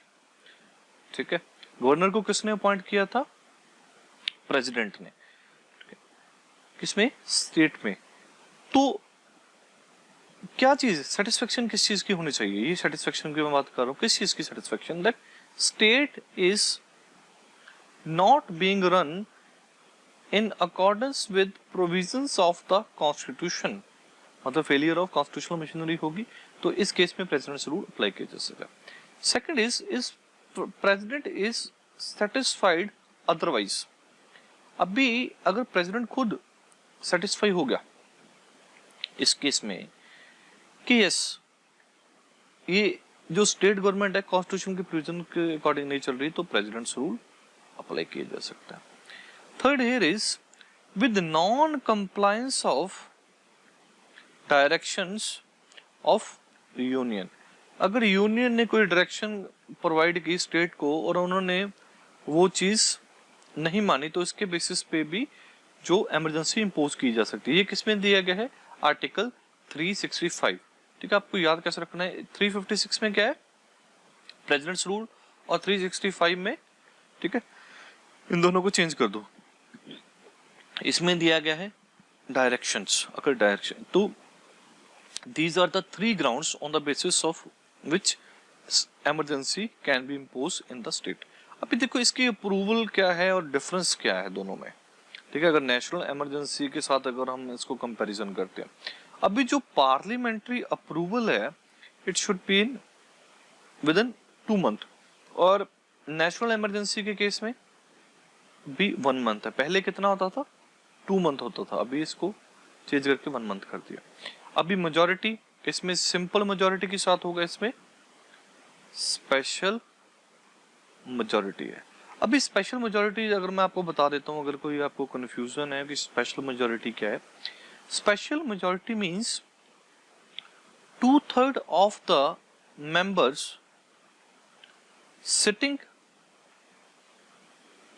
ठीक है, गवर्नर को किसने अपॉइंट किया था, प्रेसिडेंट ने। किसमें, स्टेट में। तो क्या चीज सेटिस्फेक्शन किस चीज की होनी चाहिए, ये सेटिस्फेक्शन की मैं बात कर रहा हूं, किस चीज की satisfaction, that state is not being run in accordance with provisions of the constitution. मतलब फेलियर ऑफ कॉन्स्टिट्यूशनल मशीनरी होगी तो इस केस में प्रेसिडेंट्स रूल अप्लाई किया जा सकेगा। Second is president is satisfied otherwise. अभी अगर प्रेसिडेंट खुद सेटिस्फाई हो गया इस केस में कि यस ये जो स्टेट गवर्नमेंट है कॉन्स्टिट्यूशन के प्रोविजन के अकॉर्डिंग नहीं चल रही, तो प्रेसिडेंट्स रूल अप्लाई किया जा सकता है। Third here is with non compliance of directions of union. अगर यूनियन ने कोई डायरेक्शन प्रोवाइड की स्टेट को और उन्होंने वो चीज नहीं मानी, तो इसके बेसिस पे भी जो इमरजेंसी इंपोज की जा सकती है। ये किसमें दिया गया है? आर्टिकल 365। ठीक है, आपको याद कैसे रखना है, 356 में क्या है? प्रेसिडेंट्स रूल, और 365 में, ठीक है, इन दोनों को चेंज कर दो। इसमें दिया गया है डायरेक्शंस। अगर डायरेक्शन, तो these are the three grounds on the basis of which emergency can be imposed in the state। अभी देखो इसकी अप्रूवल क्या है और डिफरेंस क्या है दोनों में। ठीक है, अगर नेशनल इमरजेंसी के साथ अगर हम इसको कंपैरिजन करते हैं, अभी जो पार्लियामेंट्री अप्रूवल है it should be in with in 2 month, और नेशनल इमरजेंसी के केस में भी 1 मंथ है। पहले कितना होता था? 2 मंथ होता था, अभी इसको चेंज करके 1 मंथ कर दिया। अभी मेजॉरिटी इसमें सिंपल मेजॉरिटी के साथ होगा, इसमें स्पेशल मेजॉरिटी है। अभी स्पेशल मेजॉरिटी अगर मैं आपको बता देता हूं, अगर कोई आपको कंफ्यूजन है कि स्पेशल मेजॉरिटी क्या है, special majority means 2/3 of the members sitting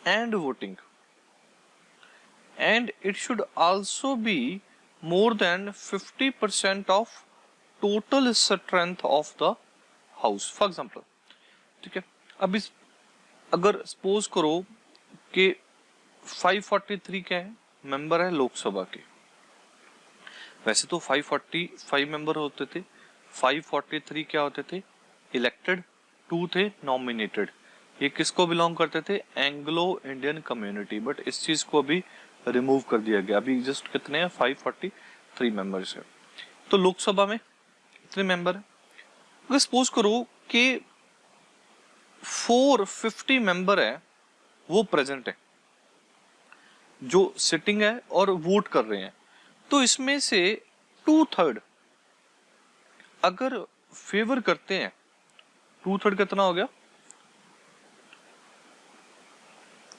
and voting, and it should also be more than 50% of total strength of the house। For example, ठीक है, अब इस अगर सपोज करो कि 543 क्या है? मेंबर है लोकसभा के। वैसे तो 545 मेंबर होते थे, 543 क्या होते थे? इलेक्टेड, 2 थे नॉमिनेटेड। ये किसको बिलोंग करते थे? Anglo Indian community. बट इस चीज को अभी रिमूव कर दिया गया। अभी जस्ट कितने हैं? 543 मेंबर्स है। तो लोकसभा में कितने मेंबर है? अगर सपोज करो कि 450 मेंबर है, वो प्रेजेंट है, जो सिटिंग है और वोट कर रहे हैं, तो इसमें से 2/3 अगर फेवर करते हैं, 2/3 कितना हो गया?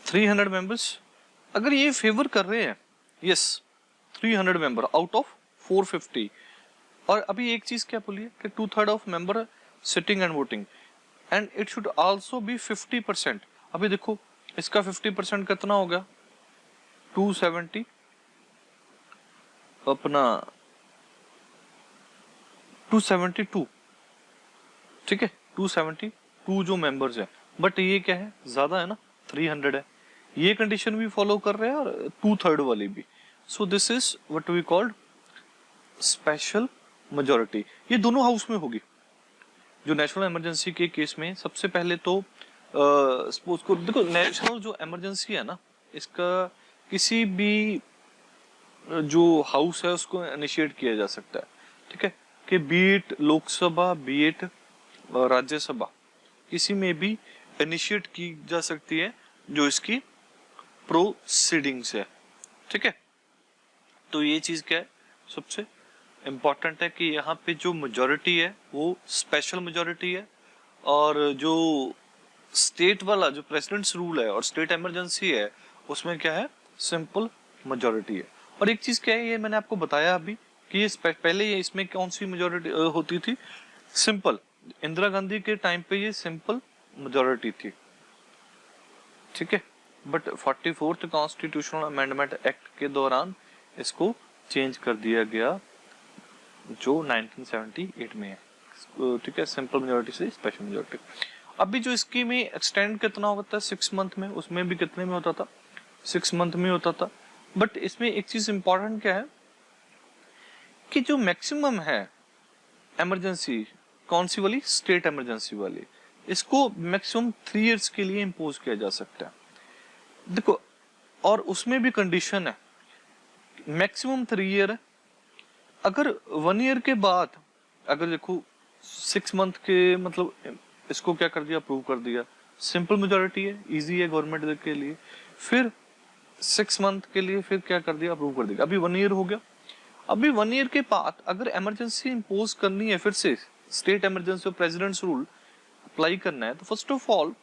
300 मेंबर्स। अगर ये फेवर कर रहे हैं, यस, 300 मेंबर आउट ऑफ 450, और अभी एक चीज क्या बोली है कि 2/3 of member sitting and voting, and it should also be 50%। अभी देखो इसका 50% कितना हो गया? 270, अपना 272। ठीक है, 272 जो मेंबर्स है, बट ये क्या है? ज्यादा है ना, 300 है। ये कंडीशन भी फॉलो कर रहे हैं और 2/3 वाली भी। So this is what we called special majority. ये दोनों हाउस में होगी। जो नेशनल इमरजेंसी के केस में सबसे पहले तो सपोज को देखो, नेशनल जो इमरजेंसी है ना, इसका किसी भी जो हाउस है उसको इनिशिएट किया जा सकता है। ठीक है, कि बीट लोकसभा, बीट राज्यसभा, किसी में भी इनिशिएट की जा सकती है जो इसकी प्रोसीडिंग्स है। ठीक है, तो ये चीज क्या है? सबसे इंपॉर्टेंट है कि यहाँ पे जो मेजॉरिटी है वो स्पेशल मेजॉरिटी है, और जो स्टेट वाला जो प्रेसिडेंट्स रूल है और स्टेट इमरजेंसी है उसमें क्या है? सिंपल मेजॉरिटी है। और एक चीज क्या है, ये मैंने आपको बताया अभी कि ये पहले ये इसमें कौन सी मेजॉरिटी होती थी? सिंपल। इंदिरा गांधी के टाइम पे ये सिंपल मेजॉरिटी थी। ठीक है, but 44th constitutional amendment act के दौरान इसको चेंज कर दिया गया, जो 1978 में है। ठीक है, सिंपल मेजॉरिटी से स्पेशल मेजॉरिटी। अभी जो इसकी में एक्सटेंड कितना होता है? 6 मंथ में। उसमें भी कितने में होता था? 6 मंथ में होता था। बट इसमें एक चीज इंपॉर्टेंट क्या है कि जो मैक्सिमम है इमरजेंसी, कौन सी वाली? स्टेट इमरजेंसी वाली, इसको मैक्सिमम 3 इयर्स के लिए इंपोज किया जा सकता है। देखो, और उसमें भी कंडीशन है, मैक्सिमम 3 ईयर है। अगर 1 ईयर के बाद, अगर देखो 6 मंथ के मतलब इसको क्या कर दिया, अप्रूव कर दिया, सिंपल मेजोरिटी है, इजी है गवर्नमेंट के लिए। फिर 6 मंथ के लिए फिर क्या कर दिया, अप्रूव कर दिया। अभी 1 ईयर हो गया। अभी 1 ईयर के बाद अगर इमरजेंसी इंपोज करनी है, फिर से स्टेट इमरजेंसी और प्रेसिडेंट्स रूल अप्लाई करना है, तो फर्स्ट ऑफ ऑल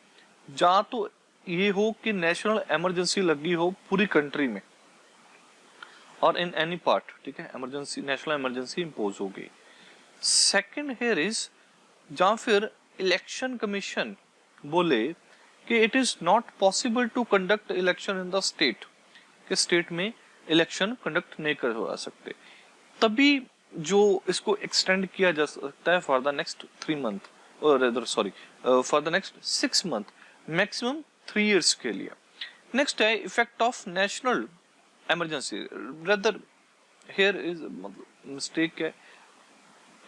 जहां तो ये हो कि नेशनल इमरजेंसी लगी हो पूरी कंट्री में और इन एनी पार्ट, ठीक है, इमरजेंसी, नेशनल इमरजेंसी इंपोज हो गई। सेकंड हियर इज जहां फिर इलेक्शन कमीशन बोले कि it is not possible to conduct election in the state, कि स्टेट में इलेक्शन कंडक्ट नहीं करवा सकते, तभी जो इसको एक्सटेंड किया जा सकता है फॉर द नेक्स्ट 3 मंथ और sorry for the next 6 month, maximum 3 years के लिए। नेक्स्ट है effect of national emergency, brother here is mistake है,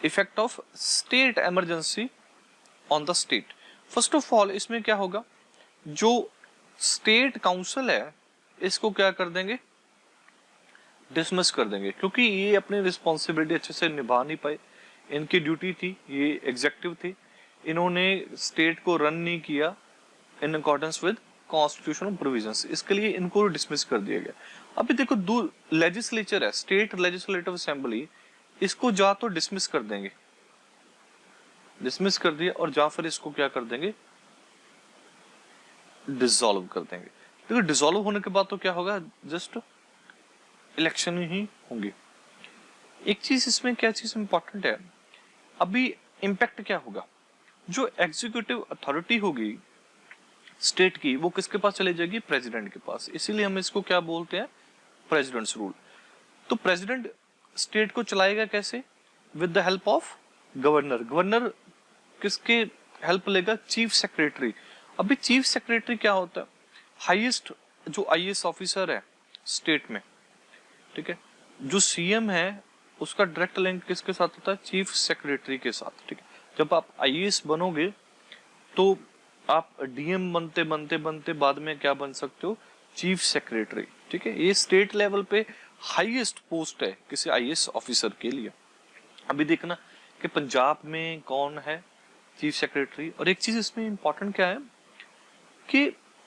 effect of state emergency on the state. First of all इसमें क्या होगा, जो स्टेट काउंसिल है इसको क्या कर देंगे, डिसमिस कर देंगे, क्योंकि ये अपनी रिस्पॉन्सिबिलिटी अच्छे से निभा नहीं पाए। इनकी ड्यूटी थी, ये एग्जेक्टिव थी, इन्होंने स्टेट को रन नहीं किया इन अकॉर्डेंस विद कॉन्स्टिट्यूशनल प्रोविजंस, इसके लिए इनको डिसमिस कर दिया गया। अभी देखो दो लेजिस्लेचर है, स्टेट लेजिस्लेटिव असेंबली, इसको जा तो डिसमिस कर देंगे, डिसमिस कर दिया, और जा फिर इसको क्या कर देंगे, डिसॉल्व कर देंगे। देखो डिसॉल्व होने के बाद तो क्या होगा, जस्ट इलेक्शन ही होंगे। एक चीज इसमें क्या चीज इंपॉर्टेंट है, अभी इम्पैक्ट क्या होगा, जो एग्जीक्यूटिव अथॉरिटी होगी स्टेट की वो किसके पास चली जाएगी, प्रेसिडेंट के पास, इसीलिए हम इसको क्या बोलते हैं, प्रेसिडेंट्स रूल। तो प्रेसिडेंट स्टेट को चलाएगा कैसे, with the help of governor. Governor किसके हेल्प लेगा, चीफ सेक्रेटरी। अभी चीफ सेक्रेटरी क्या होता है, हाईएस्ट जो आईएएस ऑफिसर है स्टेट में, ठीक है, जो सीएम है उसका डायरेक्ट लिंक किसके साथ होता है, चीफ सेक्रेटरी के साथ, ठीक है। जब आप आईएएस बनोगे तो आप डीएम बनते बनते बनते बाद में क्या बन सकते हो, चीफ सेक्रेटरी, ठीक है। ये स्टेट लेवल पे हाईएस्ट पोस्ट है किसी आईएएस ऑफिसर के लिए। अभी देखना कि पंजाब में कौन है चीफ सेक्रेटरी। और एक चीज इसमें इंपॉर्टेंट क्या है कि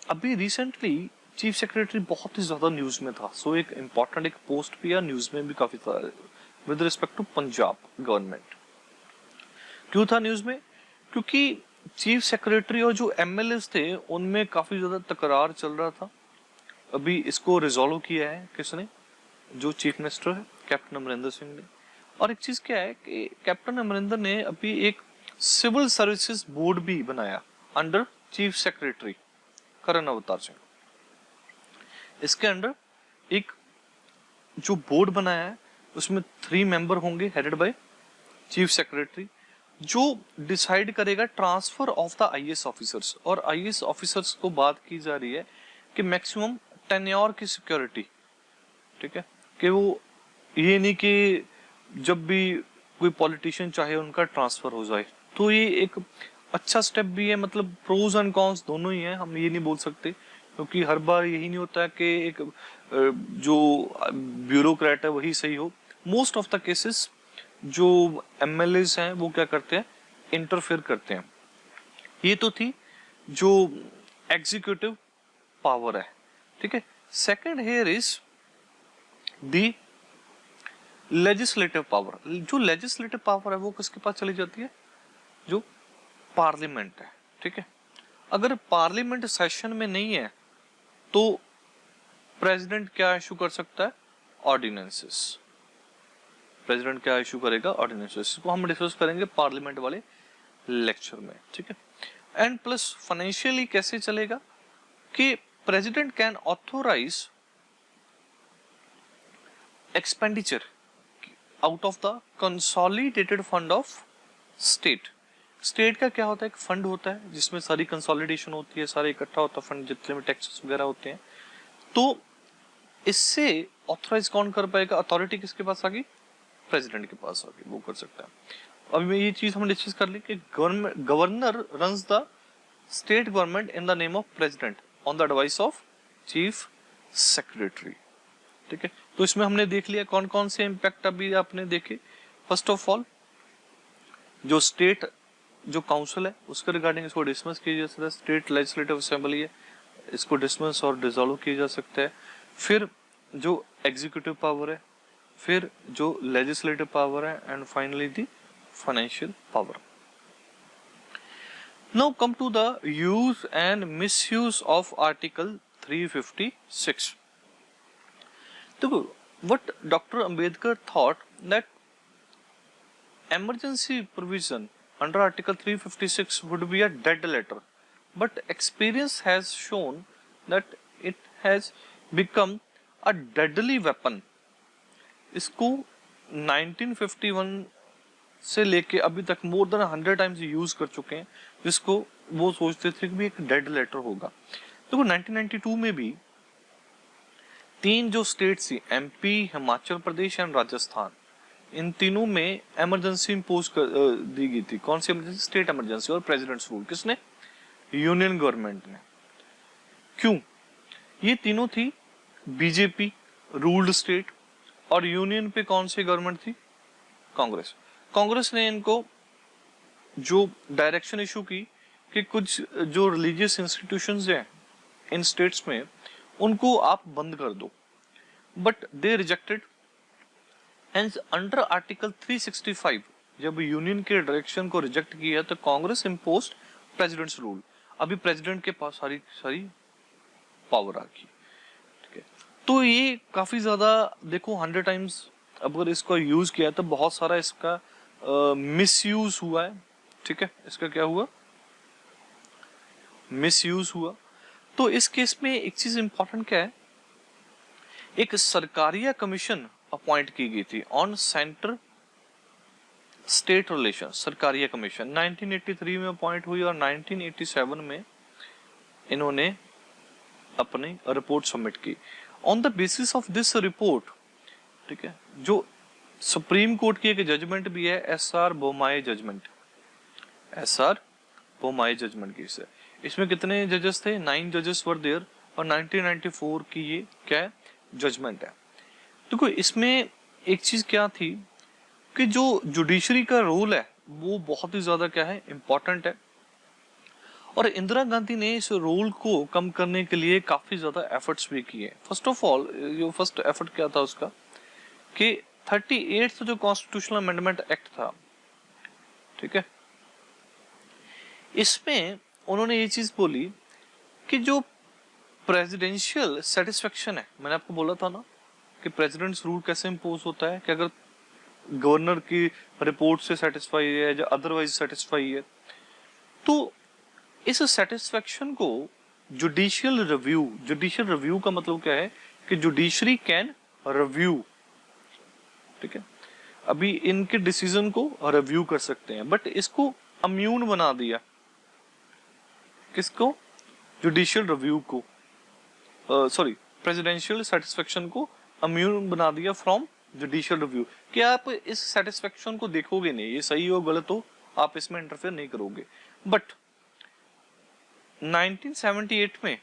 अभी रिसेंटली चीफ सेक्रेटरी बहुत ही ज्यादा न्यूज में था, सो एक इंपॉर्टेंट एक पोस्ट भी है न्यूज में भी काफी सारा with respect to Punjab government. क्यों था न्यूज में, क्योंकि चीफ सेक्रेटरी और जो एमएलए थे उनमें काफी ज्यादा तकरार चल रहा था। अभी इसको रिजॉल्व किया है किसने, जो चीफ मिनिस्टर है कैप्टन अमरिंदर सिंह ने। और एक चीज क्या है कि कैप्टन अमरिंदर ने अभी एक सिविल सर्विसेज बोर्ड भी बनाया अंडर चीफ सेक्रेटरी करण अवतार सिंह। इसके अंडर एक जो बोर्ड बनाया है उसमें 3 मेंबर होंगे हेडेड बाय चीफ सेक्रेटरी, जो डिसाइड करेगा transfer of the IAS officers. और आईएएस ऑफिसर्स को बात की जा रही है कि मैक्सिमम टेन्योर की सिक्योरिटी, ठीक है, कि वो ये नहीं कि जब भी कोई पॉलिटिशियन चाहे उनका ट्रांसफर हो जाए। तो ये एक अच्छा स्टेप भी है, मतलब प्रोज एंड कॉन्स दोनों ही हैं, हम ये नहीं बोल सकते, क्योंकि हर बार यही नहीं होता है कि एक जो ब्यूरोक्रेट है वही सही हो। मोस्ट ऑफ द केसेस जो एमएलएस हैं वो क्या करते हैं, इंटरफेयर करते हैं। ये तो थी जो एग्जीक्यूटिव पावर है, ठीक है। Second here is the legislative power. जो लेजिस्लेटिव पावर है वो किसके पास चली जाती है, जो पार्लियामेंट है, ठीक है। अगर पार्लियामेंट सेशन में नहीं है तो प्रेसिडेंट क्या इशू कर सकता है, ऑर्डिनेंसेस। प्रेसिडेंट क्या इशू करेगा, ऑर्डिनेंसेस। इसको हम डिस्कस करेंगे पार्लियामेंट वाले लेक्चर में, ठीक है। एंड प्लस फाइनेंशियली कैसे चलेगा कि president can authorize expenditure out of the consolidated fund of state. State का क्या होता है, एक फंड होता है जिसमें सारी कंसोलिडेशन होती है, सारे इकट्ठा होता है फंड, जितने में टैक्सेस वगैरह होते हैं। तो इससे ऑथराइज कौन कर पाएगा, अथॉरिटी किसके पास आ गई, प्रेसिडेंट के पास आ गई, वो कर सकता है। अभी ये चीज हम डिस्कस कर ली कि governor runs the state government in the name of president on the advice of chief secretary, ठीक है। तो इसमें हमने देख लिया कौन कौन से इंपैक्ट अभी आपने देखे। फर्स्ट ऑफ ऑल जो स्टेट जो काउंसिल है उसके रिगार्डिंग इसको डिसमिस किया जा सकता है, स्टेट लेजिस्लेटिव असेंबली है इसको डिसमिस और डिसॉल्व किया जा सकता है। फिर जो एग्जीक्यूटिव पावर है, फिर जो लेजिस्लेटिव पावर है, and finally the financial power. Now come to the use and misuse of Article 356. So, what Dr. Ambedkar thought that emergency provision under Article 356 would be a dead letter, but experience has shown that it has become a deadly weapon. इसको 1951 से लेके अभी तक मोर देन 100 टाइम्स यूज कर चुके हैं, जिसको वो सोचते थे कि भी एक डेड लेटर होगा। तो 1992 में भी 3 जो स्टेट्स थी, एमपी, हिमाचल प्रदेश एंड राजस्थान, इन तीनों में इमरजेंसी इंपोज दी गई थी। कौन सी इमरजेंसी? State emergency. और प्रेसिडेंट्स रूल किसने? यूनियन गवर्नमेंट ने। क्यों? ये तीनों थी बीजेपी रूल्ड स्टेट, और यूनियन पे कौन सी गवर्नमेंट थी? कांग्रेस। कांग्रेस ने इनको जो डायरेक्शन इशू की कि कुछ जो रिलीजियस इंस्टीट्यूशंस हैं इन स्टेट्स में उनको आप बंद कर दो, but they rejected. Hence under article 365 जब यूनियन के डायरेक्शन को रिजेक्ट किया तो कांग्रेस इम्पोज्ड प्रेसिडेंट्स रूल। अभी प्रेसिडेंट के पास सारी सारी पावर आ गई, ठीक है। तो ये काफी ज्यादा देखो 100 टाइम्स अगर इसको यूज किया तो बहुत सारा इसका मिसयूज हुआ है, ठीक है। इसका क्या हुआ? मिसयूज हुआ। तो इस केस में एक चीज इंपॉर्टेंट क्या है, एक सरकारिया कमीशन अपॉइंट की गई थी on centre state relation. Sarkaria commission 1983 में अपॉइंट हुई और 1987 में इन्होंने अपनी रिपोर्ट सबमिट की। On the basis of this report, ठीक है, जो सुप्रीम कोर्ट की एक जजमेंट भी है, SR Bommai judgement, SR Bommai judgement case है। इसमें कितने जजेस थे? 9 जजेस वर देयर, और 1994 की ये क्या है? जजमेंट है। तो इसमें एक चीज क्या थी कि जो जुडिशरी का रोल है वो बहुत ही ज्यादा क्या है? इंपॉर्टेंट है। और इंदिरा गांधी ने इस रोल को कम करने के लिए काफी ज्यादा एफर्ट्स भी किए। फर्स्ट ऑफ ऑल जो फर्स्ट एफर्ट क्या था उसका कि 38 जो कॉन्स्टिट्यूशनल अमेंडमेंट एक्ट था, ठीक है, इसमें उन्होंने ये चीज बोली कि जो प्रेसिडेंशियल सेटिस्फेक्शन है, मैंने आपको बोला था ना कि प्रेसिडेंट्स रूल कैसे इंपोज होता है कि अगर गवर्नर की रिपोर्ट से सेटिस्फाई है या अदरवाइज सेटिस्फाई है, तो इस सेटिस्फेक्शन को जुडिशियल रिव्यू का मतलब क्या है कि जुडिशरी कैन रिव्यू, ठीक है, अभी इनके डिसीजन को रिव्यू कर सकते हैं, बट इसको अम्यून बना दिया। किसको? जुडिशियल रिव्यू को, सॉरी प्रेसिडेंशियल सेटिस्फेक्शन को अम्यून बना दिया फ्रॉम जुडिशियल रिव्यू कि आप इस सेटिस्फेक्शन को देखोगे नहीं, ये सही हो गलत हो, आप इसमें इंटरफेयर नहीं करोगे। बट 1978 में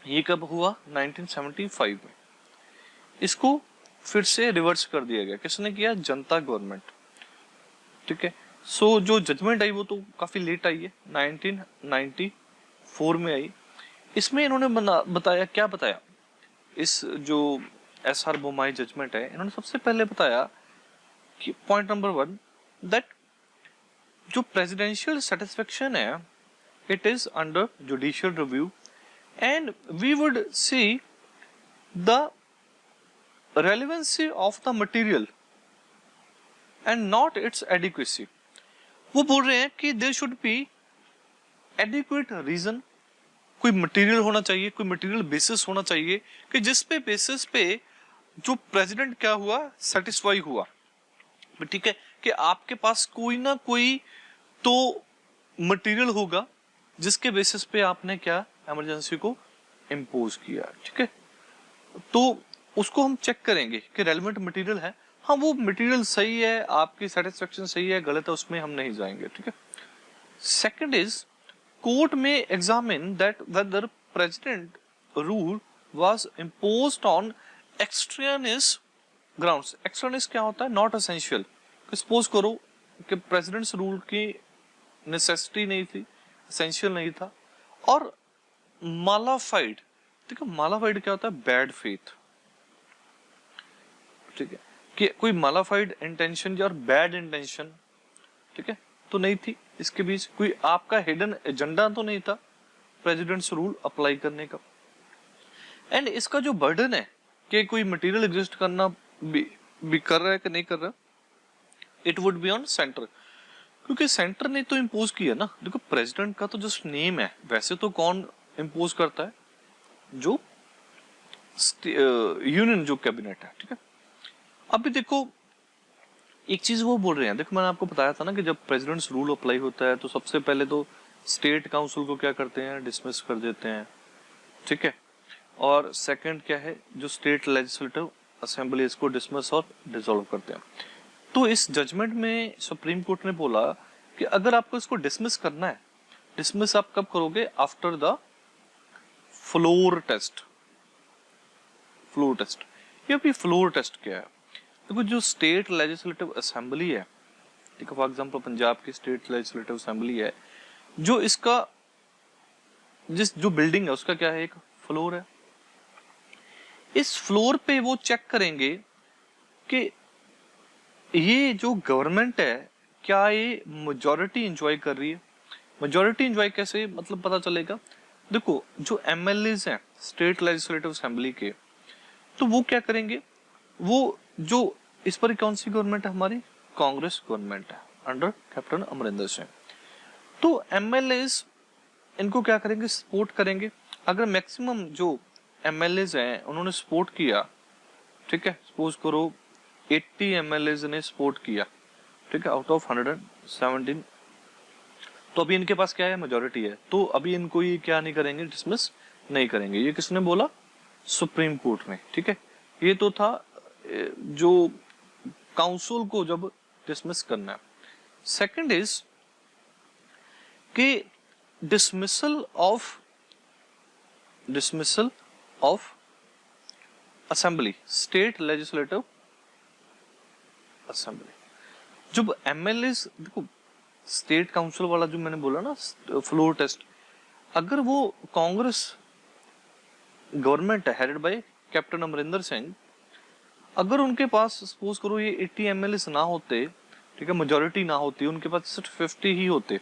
ये कब हुआ? 1975 में इसको फिर से रिवर्स कर दिया गया। किसने किया? जनता गवर्नमेंट, ठीक है। सो जो जजमेंट आई वो तो काफी लेट आई है, 1994 में आई। इसमें इन्होंने बताया, क्या बताया? इस जो एसआर बोमाई जजमेंट है, इन्होंने सबसे पहले बताया कि पॉइंट नंबर 1 दैट जो प्रेसिडेंशियल सेटिस्फेक्शन है it is under judicial review and we would see the relevancy of the material and not its adequacy। वो बोल रहे हैं कि there should be adequate reason, कोई मटेरियल होना चाहिए, कोई मटेरियल बेसिस होना चाहिए कि जिस पे बेसिस पे जो प्रेसिडेंट क्या हुआ? सेटिस्फाई हुआ, ठीक है, कि आपके पास कोई ना कोई तो मटेरियल होगा जिसके बेसिस पे आपने क्या इमरजेंसी को इम्पोज किया, ठीक है। तो उसको हम चेक करेंगे कि रेलेवेंट मटेरियल है, हाँ वो मटेरियल सही है, आपकी सेटिस्फेक्शन सही है, गलत है, उसमें हम नहीं जाएंगे, ठीक है। सेकंड इज कोर्ट में examine that whether president rule was imposed on extraneous grounds. Extraneous क्या होता है? Not essential. सपोज करो कि प्रेसिडेंट्स रूल की नेसेसिटी नहीं थी, एसेंशियल नहीं था। और मालाफाइड, ठीक है, मालाफाइड क्या होता है? बैड फेथ, ठीक है, कि कोई मालाफाइड इंटेंशन या बैड इंटेंशन, ठीक है, तो नहीं थी इसके बीच, कोई आपका हिडन एजेंडा तो नहीं था प्रेसिडेंट्स रूल अप्लाई करने का। एंड इसका जो बर्डन है कि कोई मटेरियल एग्जिस्ट करना भी कर रहा है कि नहीं कर रहा, it would be on centre, क्योंकि सेंटर ने तो इम्पोज किया ना। देखो प्रेसिडेंट का तो जस्ट नेम है, वैसे तो कौन इम्पोज करता है? जो यूनियन जो कैबिनेट है, ठीक है। अभी देखो एक चीज वो बोल रहे हैं, देखो मैंने आपको बताया था ना कि जब प्रेसिडेंट्स रूल अप्लाई होता है तो सबसे पहले तो स्टेट काउंसिल को क्या करते हैं? डिसमिस कर देते हैं, ठीक है। और सेकंड क्या है? जो स्टेट लेजिस्लेटिव असेंबली इसको डिसमिस और डिसॉल्व करते हैं। तो इस जजमेंट में सुप्रीम कोर्ट ने बोला कि अगर आपको इसको डिसमिस करना है, डिसमिस आप कब करोगे? After the floor test. Floor test, ये अभी फ्लोर टेस्ट क्या है? देखो जो स्टेट लेजिस्लेटिव असेंबली है, ठीक है, फॉर एग्जांपल पंजाब की स्टेट लेजिस्लेटिव असेंबली है, जो इसका जो बिल्डिंग है उसका क्या है? एक फ्लोर है। इस फ्लोर पे वो चेक करेंगे कि ये जो गवर्नमेंट है क्या ये मेजॉरिटी एंजॉय कर रही है। मेजॉरिटी एंजॉय कैसे मतलब पता चलेगा? देखो जो एमएलएज हैं स्टेट लेजिस्लेटिव असेंबली के, तो वो क्या करेंगे? वो जो इस पर कौन सी गवर्नमेंट है? हमारी कांग्रेस गवर्नमेंट है अंडर कैप्टन अमरिंदर सिंह। तो एमएलएज इनको क्या करेंगे? सपोर्ट करेंगे। अगर मैक्सिमम जो एमएलएज हैं उन्होंने सपोर्ट किया, ठीक है, सपोज करो 80 एमएलएज ने सपोर्ट किया, ठीक है, आउट ऑफ 117, तो अभी इनके पास क्या है? मेजॉरिटी है। तो अभी इनको ये क्या नहीं करेंगे? डिसमिस नहीं करेंगे। ये किसने बोला? सुप्रीम कोर्ट ने, ठीक है। ये तो था जो काउंसिल को जब डिसमिस करना है। सेकंड इज कि dismissal of assembly, state legislative assembly. जब एमएलए, देखो स्टेट काउंसिल वाला जो मैंने बोला ना फ्लोर टेस्ट, अगर वो कांग्रेस गवर्नमेंट है headed by captain Amarinder Singh, अगर उनके पास सपोज करो ये 80 एमएलए ना होते, ठीक है, मेजोरिटी ना होती, उनके पास सिर्फ 50 ही होते,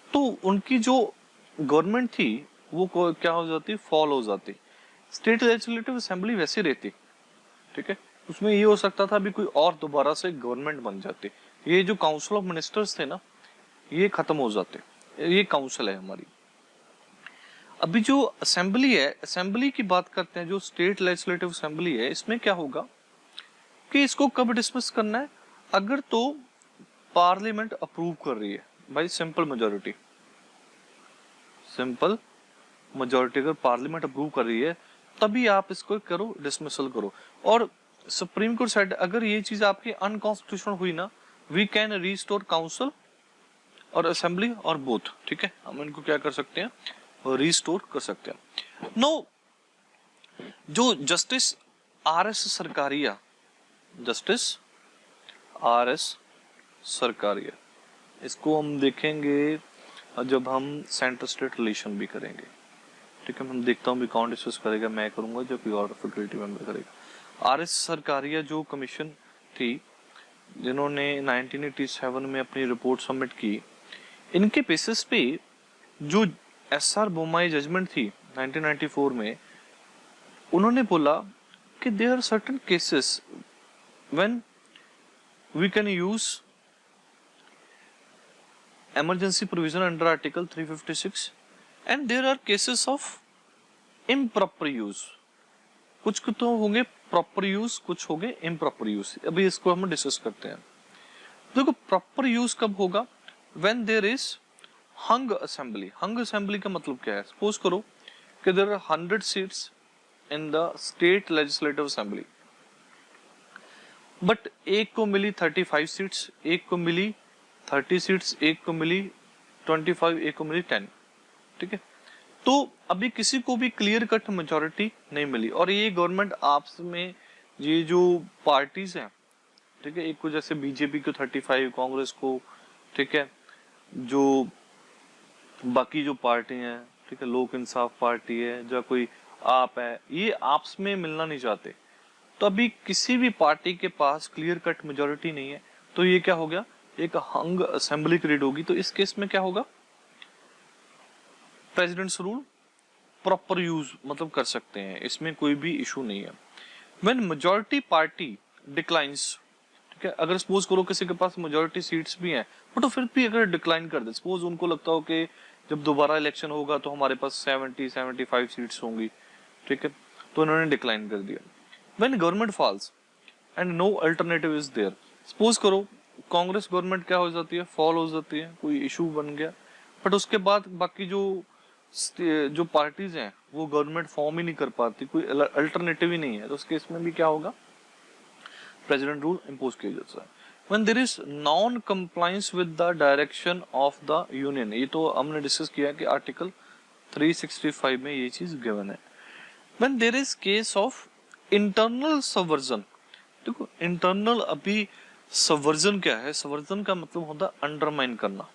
तो उनकी जो गवर्नमेंट थी वो क्या हो जाती? फॉल हो जाती। स्टेट लेजिस्लेटिव असेंबली वैसे रहती, ठीक है, उसमें ये हो सकता था अभी कोई और दोबारा से गवर्नमेंट बन जाती। ये जो काउंसिल ऑफ मिनिस्टर्स थे ना, ये खत्म हो जाते। ये काउंसिल है हमारी। अभी जो असेंबली है, असेंबली की बात करते हैं, जो स्टेट लेजिस्लेटिव असेंबली है, इसमें क्या होगा कि इसको कब डिसमिस करना है? अगर तो पार्लियामेंट अप्रूव कर रही है भाई, सिंपल मेजोरिटी, सिंपल मेजोरिटी अगर पार्लियामेंट अप्रूव कर रही है तभी आप इसको करो, डिसमिसल करो। और सुप्रीम कोर्ट साइड अगर ये चीज आपकी अनकॉन्स्टिट्यूशनल हुई ना, वी कैन रिस्टोर काउंसिल और असेंबली और बोथ, ठीक है, हम इनको क्या कर सकते हैं? रिस्टोर कर सकते हैं। नो, जो justice R S Sarkaria, justice R S Sarkaria, इसको हम देखेंगे जब हम सेंटर स्टेट रिलेशन भी करेंगे, ठीक है। मैं देखता हूँ भी कौन डिस्कस करेगा, मैं करूंगा जब कोई और फैकल्टी मेंबर करेगा। आर एस सरकारिया जो कमीशन थी जिन्होंने 1987 में अपनी रिपोर्ट सबमिट की, इनके बेसिस पे जो एस आर बोमाई जजमेंट थी 1994 में, उन्होंने बोला कि there are certain cases when we can use emergency provision under article 356 and there are cases of improper use। कुछ तो होंगे प्रॉपर यूज, कुछ होंगे इम्प्रॉपर यूज। अभी इसको हम डिस्कस करते हैं। देखो प्रॉपर यूज कब होगा? When there is hung assembly. Hung assembly का मतलब क्या है? सपोज करो कि there are 100 seats in the state legislative assembly, but एक को मिली 35 सीट्स, एक को मिली 30 सीट्स, एक को मिली 25, एक को मिली 10, ठीक है। तो अभी किसी को भी क्लियर कट मेजोरिटी नहीं मिली और ये गवर्नमेंट आपस में, ये जो पार्टीज हैं, ठीक है, एक को जैसे बीजेपी को 35, कांग्रेस को, ठीक है, जो बाकी जो पार्टी हैं, ठीक है, लोक इंसाफ पार्टी है, जो कोई आप है, ये आपस में मिलना नहीं चाहते। तो अभी किसी भी पार्टी के पास क्लियर कट मेजोरिटी नहीं है, तो ये क्या हो गया, एक हंग असेंबली क्रिएट होगी। तो इस केस में क्या होगा, प्रेसिडेंट्स रूल प्रॉपर यूज मतलब कर सकते हैं, इसमें कोई भी इशू नहीं है। व्हेन मेजोरिटी पार्टी डिक्लाइंस, ठीक है, अगर सपोज करो किसी के पास मेजोरिटी सीट्स भी हैं बट फिर भी अगर डिक्लाइन कर दे, सपोज उनको लगता हो कि जब दोबारा इलेक्शन होगा तो हमारे पास 70-75 सीट्स होंगी, ठीक है, तो उन्होंने डिक्लाइन कर दिया। When government falls and no alternative is there, suppose करो कांग्रेस गवर्नमेंट क्या हो जाती है, फॉल हो जाती है, कोई इशू बन गया, बट उसके बाद बाकी जो पार्टीज हैं वो गवर्नमेंट फॉर्म ही नहीं कर पाती, कोई अल्टरनेटिव ही नहीं है, तो उस केस में भी क्या होगा, प्रेसिडेंट रूल इंपोज किया जाता है। When there is non compliance with the direction of the union, ये तो हमने डिस्कस किया कि आर्टिकल 365 में ये चीज गिवन है। When there is case of internal subversion, देखो इंटरनल अभी सबवर्जन क्या है, सबवर्जन का मतलब होता है अंडरमाइन करना,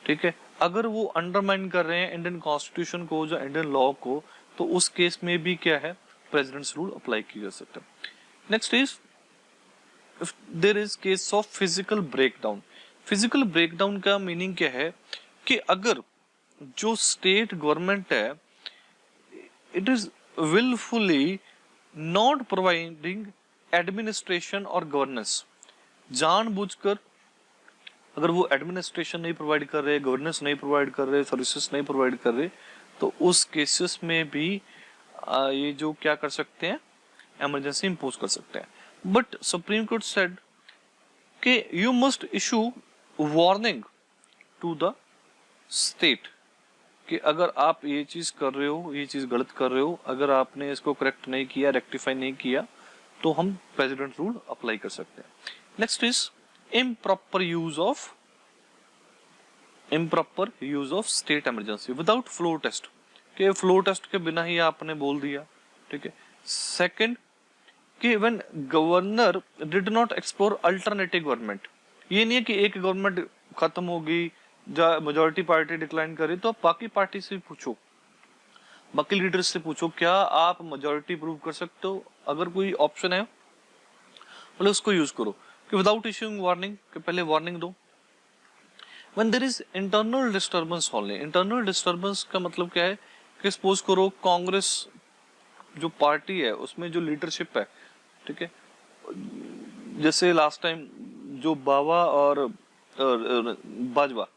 ठीक है, अगर वो अंडरमाइन कर रहे हैं इंडियन कॉन्स्टिट्यूशन को, जो इंडियन लॉ को, तो उस केस में भी क्या है, प्रेसिडेंट्स रूल अप्लाई किया जा सकता है। Next is if there is case of physical breakdown, physical breakdown का मीनिंग क्या है कि अगर जो स्टेट गवर्नमेंट है it is wilfully not providing administration और गवर्नेंस, जानबूझकर अगर वो एडमिनिस्ट्रेशन नहीं प्रोवाइड कर रहे, गवर्नेंस नहीं प्रोवाइड कर रहे, सर्विसेज नहीं प्रोवाइड कर रहे, तो उस केसेस में भी ये जो क्या कर सकते हैं, इमरजेंसी इंपोज कर सकते हैं। बट सुप्रीम कोर्ट सेड कि you must issue warning to the state कि अगर आप ये चीज कर रहे हो, ये चीज गलत कर रहे हो, अगर आपने इसको करेक्ट नहीं किया, रेक्टिफाई नहीं किया, तो हम प्रेसिडेंट रूल अप्लाई कर सकते हैं। Next is improper use of state emergency without floor test, कि फ्लोर टेस्ट के बिना ही आपने बोल दिया, ठीक है। सेकंड कि when governor did not explore alternative government, ये नहीं है कि एक गवर्नमेंट खत्म हो गई, मेजोरिटी पार्टी डिक्लाइन करी, तो आप बाकी पार्टी से पूछो, बाकी लीडर्स से पूछो, क्या आप मेजोरिटी प्रूव कर सकते हो, अगर कोई ऑप्शन है बोले उसको यूज करो, कि विदाउट इशूइंग वार्निंग, कि पहले वार्निंग दो। When there is internal disturbance only, internal disturbance का मतलब क्या है कि सपोज करो कांग्रेस जो पार्टी है उसमें जो लीडरशिप है, ठीक है, जैसे लास्ट टाइम जो बावा और बाजवा,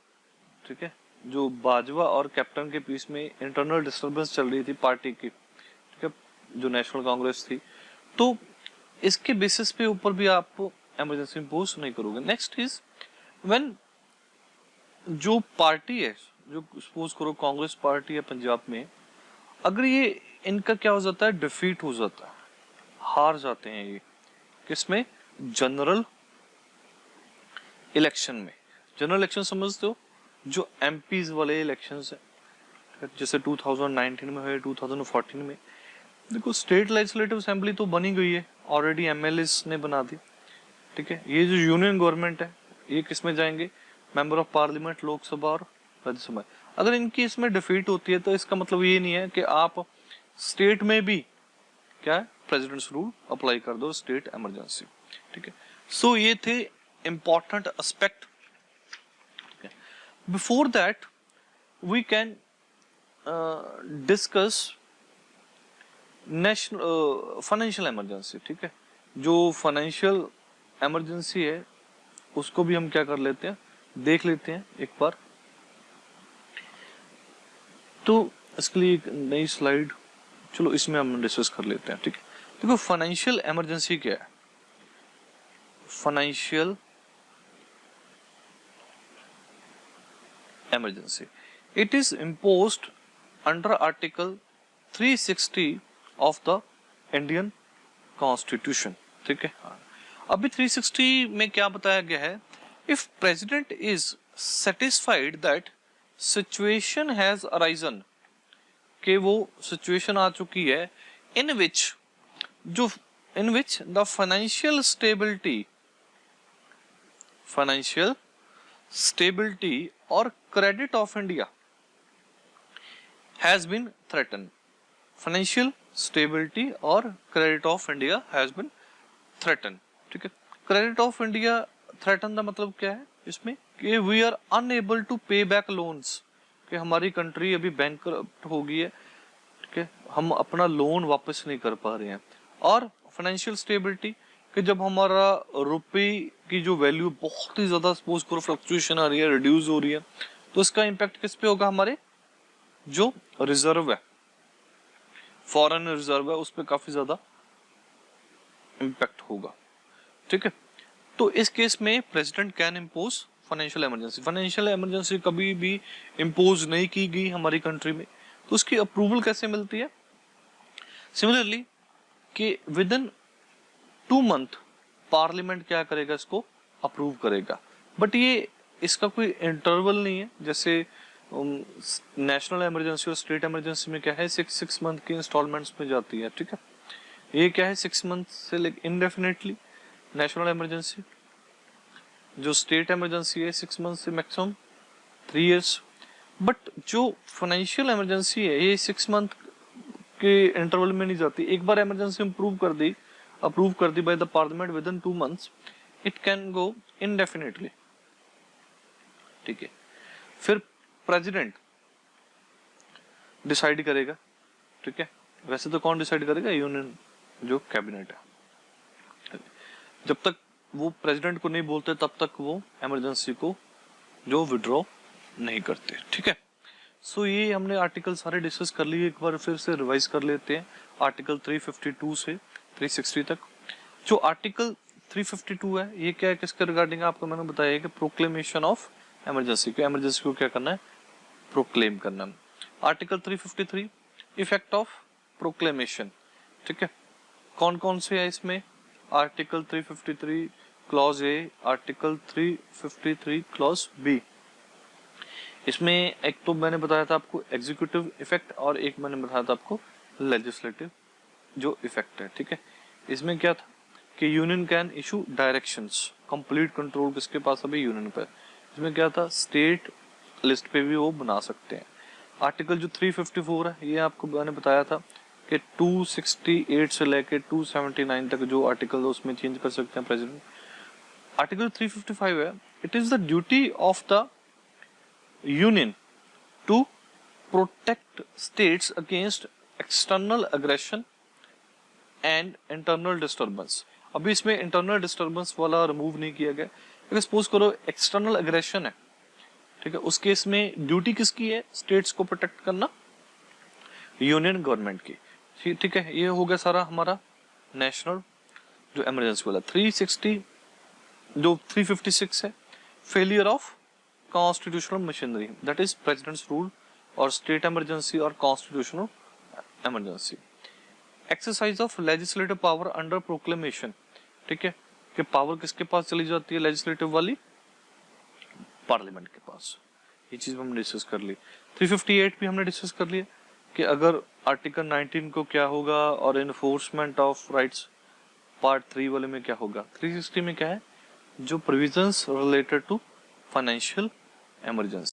ठीक है, जो बाजवा और कैप्टन के बीच में इंटरनल डिस्टर्बेंस चल रही थी पार्टी की, ठीक है, जो नेशनल कांग्रेस थी, तो इसके बेसिस पे ऊपर भी आप इमरजेंसी इंपोज नहीं करोगे। नेक्स्ट इज व्हेन जो पार्टी है, जो सपोज करो कांग्रेस पार्टी है पंजाब में, अगर ये इनका क्या हो जाता है, डिफीट हो जाता है, हार जाते हैं ये, किसमें, जनरल इलेक्शन में। जनरल इलेक्शन समझते हो, जो एमपीज वाले इलेक्शंस है, जैसे 2019 में हुए, 2014 में, देखो स्टेट लेजिस्लेटिव असेंबली तो बनी गई है ऑलरेडी, एमएलएस ने बना दी, ठीक है, ये जो यूनियन गवर्नमेंट है ये किसमें जाएंगे, मेंबर ऑफ पार्लियामेंट, लोकसभा और राज्यसभा। अगर इनकी इसमें डिफीट होती है तो इसका मतलब ये नहीं है कि आप स्टेट में भी क्या है, प्रेसिडेंट्स रूल अप्लाई कर दो, स्टेट इमरजेंसी, ठीक है। सो ये थे important aspect. Before that we can discuss national financial emergency, ठीक है, जो फाइनेंशियल इमरजेंसी है उसको भी हम क्या कर लेते हैं, देख लेते हैं एक बार। तो इसके लिए एक नई स्लाइड, चलो इसमें हम डिस्कस कर लेते हैं, ठीक है। देखो फाइनेंशियल इमरजेंसी क्या है, financial emergency, it is imposed under article 360 of the Indian constitution, ठीक है। अभी 360 में क्या बताया गया है, if president is satisfied that situation has arisen, कि वो सिचुएशन आ चुकी है इन विच जो in which the financial stability or credit of India has been threatened. Financial stability or credit of India has been threatened. ठीक है, credit of India threaten का मतलब क्या है इसमें कि we are unable to pay back loans, कि हमारी कंट्री अभी बैंकरप्ट हो गई है, ठीक है, हम अपना लोन वापस नहीं कर पा रहे हैं। और फाइनेंशियल स्टेबिलिटी कि जब हमारा रुपए की जो वैल्यू बहुत ही ज्यादा सपोज करो फ्लक्चुएशन आ रही है, रिड्यूस हो रही है, तो इसका इम्पैक्ट किस पे होगा, हमारे जो रिजर्व है, फॉरेन रिजर्व है, उस पर काफी ज्यादा इम्पैक्ट होगा। ठीक है, तो इस केस में president can impose financial emergency. Financial emergency कभी भी इम्पोज नहीं की गई हमारी कंट्री में, तो उसकी अप्रूवल कैसे मिलती है? सिमिलरली कि विद इन 2 मंथ पार्लियामेंट क्या करेगा, इसको अप्रूव करेगा। बट ये इसका कोई इंटरवल नहीं है, जैसे नेशनल इमरजेंसी और स्टेट इमरजेंसी में क्या है 6 मंथ की इंस्टॉलमेंट्स में जाती है। ठीक है, ये क्या है 6 मंथ से लेकर इनडेफिनेटली नेशनल इमरजेंसी, जो स्टेट इमरजेंसी है 6 मंथ से मैक्सिमम 3 इयर्स। बट जो फाइनेंशियल इमरजेंसी है ये 6 मंथ के इंटरवल में नहीं जाती। एक बार इमरजेंसी अप्रूव कर दी by the parliament within 2 months, it can go indefinitely. ठीक है, फिर प्रेसिडेंट डिसाइड करेगा। ठीक है, वैसे तो कौन डिसाइड करेगा, यूनियन जो कैबिनेट है। जब तक वो प्रेसिडेंट को नहीं बोलते तब तक वो इमरजेंसी को जो विड्रॉ नहीं करते। ठीक है, सो ये हमने आर्टिकल सारे डिस्कस कर लिए, एक बार फिर से रिवाइज कर लेते हैं। आर्टिकल 352 से 360 तक। जो आर्टिकल 352 है ये क्या है, किसके रिगार्डिंग आपको मैंने बताया कि प्रोक्लेमेशन ऑफ इमरजेंसी को क्या करना है, प्रोक्लेम करना। Article 353 effect of proclamation. ठीक है, कौन कौन से है इसमें, article 353 clause A, article 353 clause B. इसमें एक तो मैंने बताया था आपको एग्जीक्यूटिव इफेक्ट और एक मैंने बताया था आपको लेजिस्लेटिव जो इफेक्ट है। ठीक है, इसमें क्या था कि union can issue directions, complete control किसके पास अभी, यूनियन पर। इसमें क्या था, स्टेट लिस्ट पे भी वो बना सकते हैं। आर्टिकल जो 354 है ये आपको मैंने बताया था कि 268 से लेके 279 तक जो आर्टिकल उसमें चेंज कर सकते हैं प्रेसिडेंट। आर्टिकल 355 है, it is the duty of the union to protect states against external aggression and internal disturbance. अभी इसमें इंटरनल डिस्टर्बेंस वाला रिमूव नहीं किया गया। अगर सपोज करो एक्सटर्नल अग्रेशन है, ठीक है, उस केस में ड्यूटी किसकी है, स्टेट्स को प्रोटेक्ट करना, यूनियन गवर्नमेंट की। ठीक है, ये हो गया सारा हमारा नेशनल जो इमरजेंसी वाला। 360 जो 356 है, failure of constitutional machinery, that is presidents rule और स्टेट इमरजेंसी और constitutional emergency. Exercise of legislative power under proclamation. ठीक है, कि पावर किसके पास चली जाती है लेजिस्लेटिव वाली, पार्लियामेंट के पास। ये चीज हमने डिस्कस कर ली। 358 भी हमने डिस्कस कर लिया कि अगर आर्टिकल 19 को क्या होगा और इन्फोर्समेंट ऑफ राइट्स पार्ट 3 वाले में क्या होगा। 360 में क्या है, जो provisions related to financial emergency.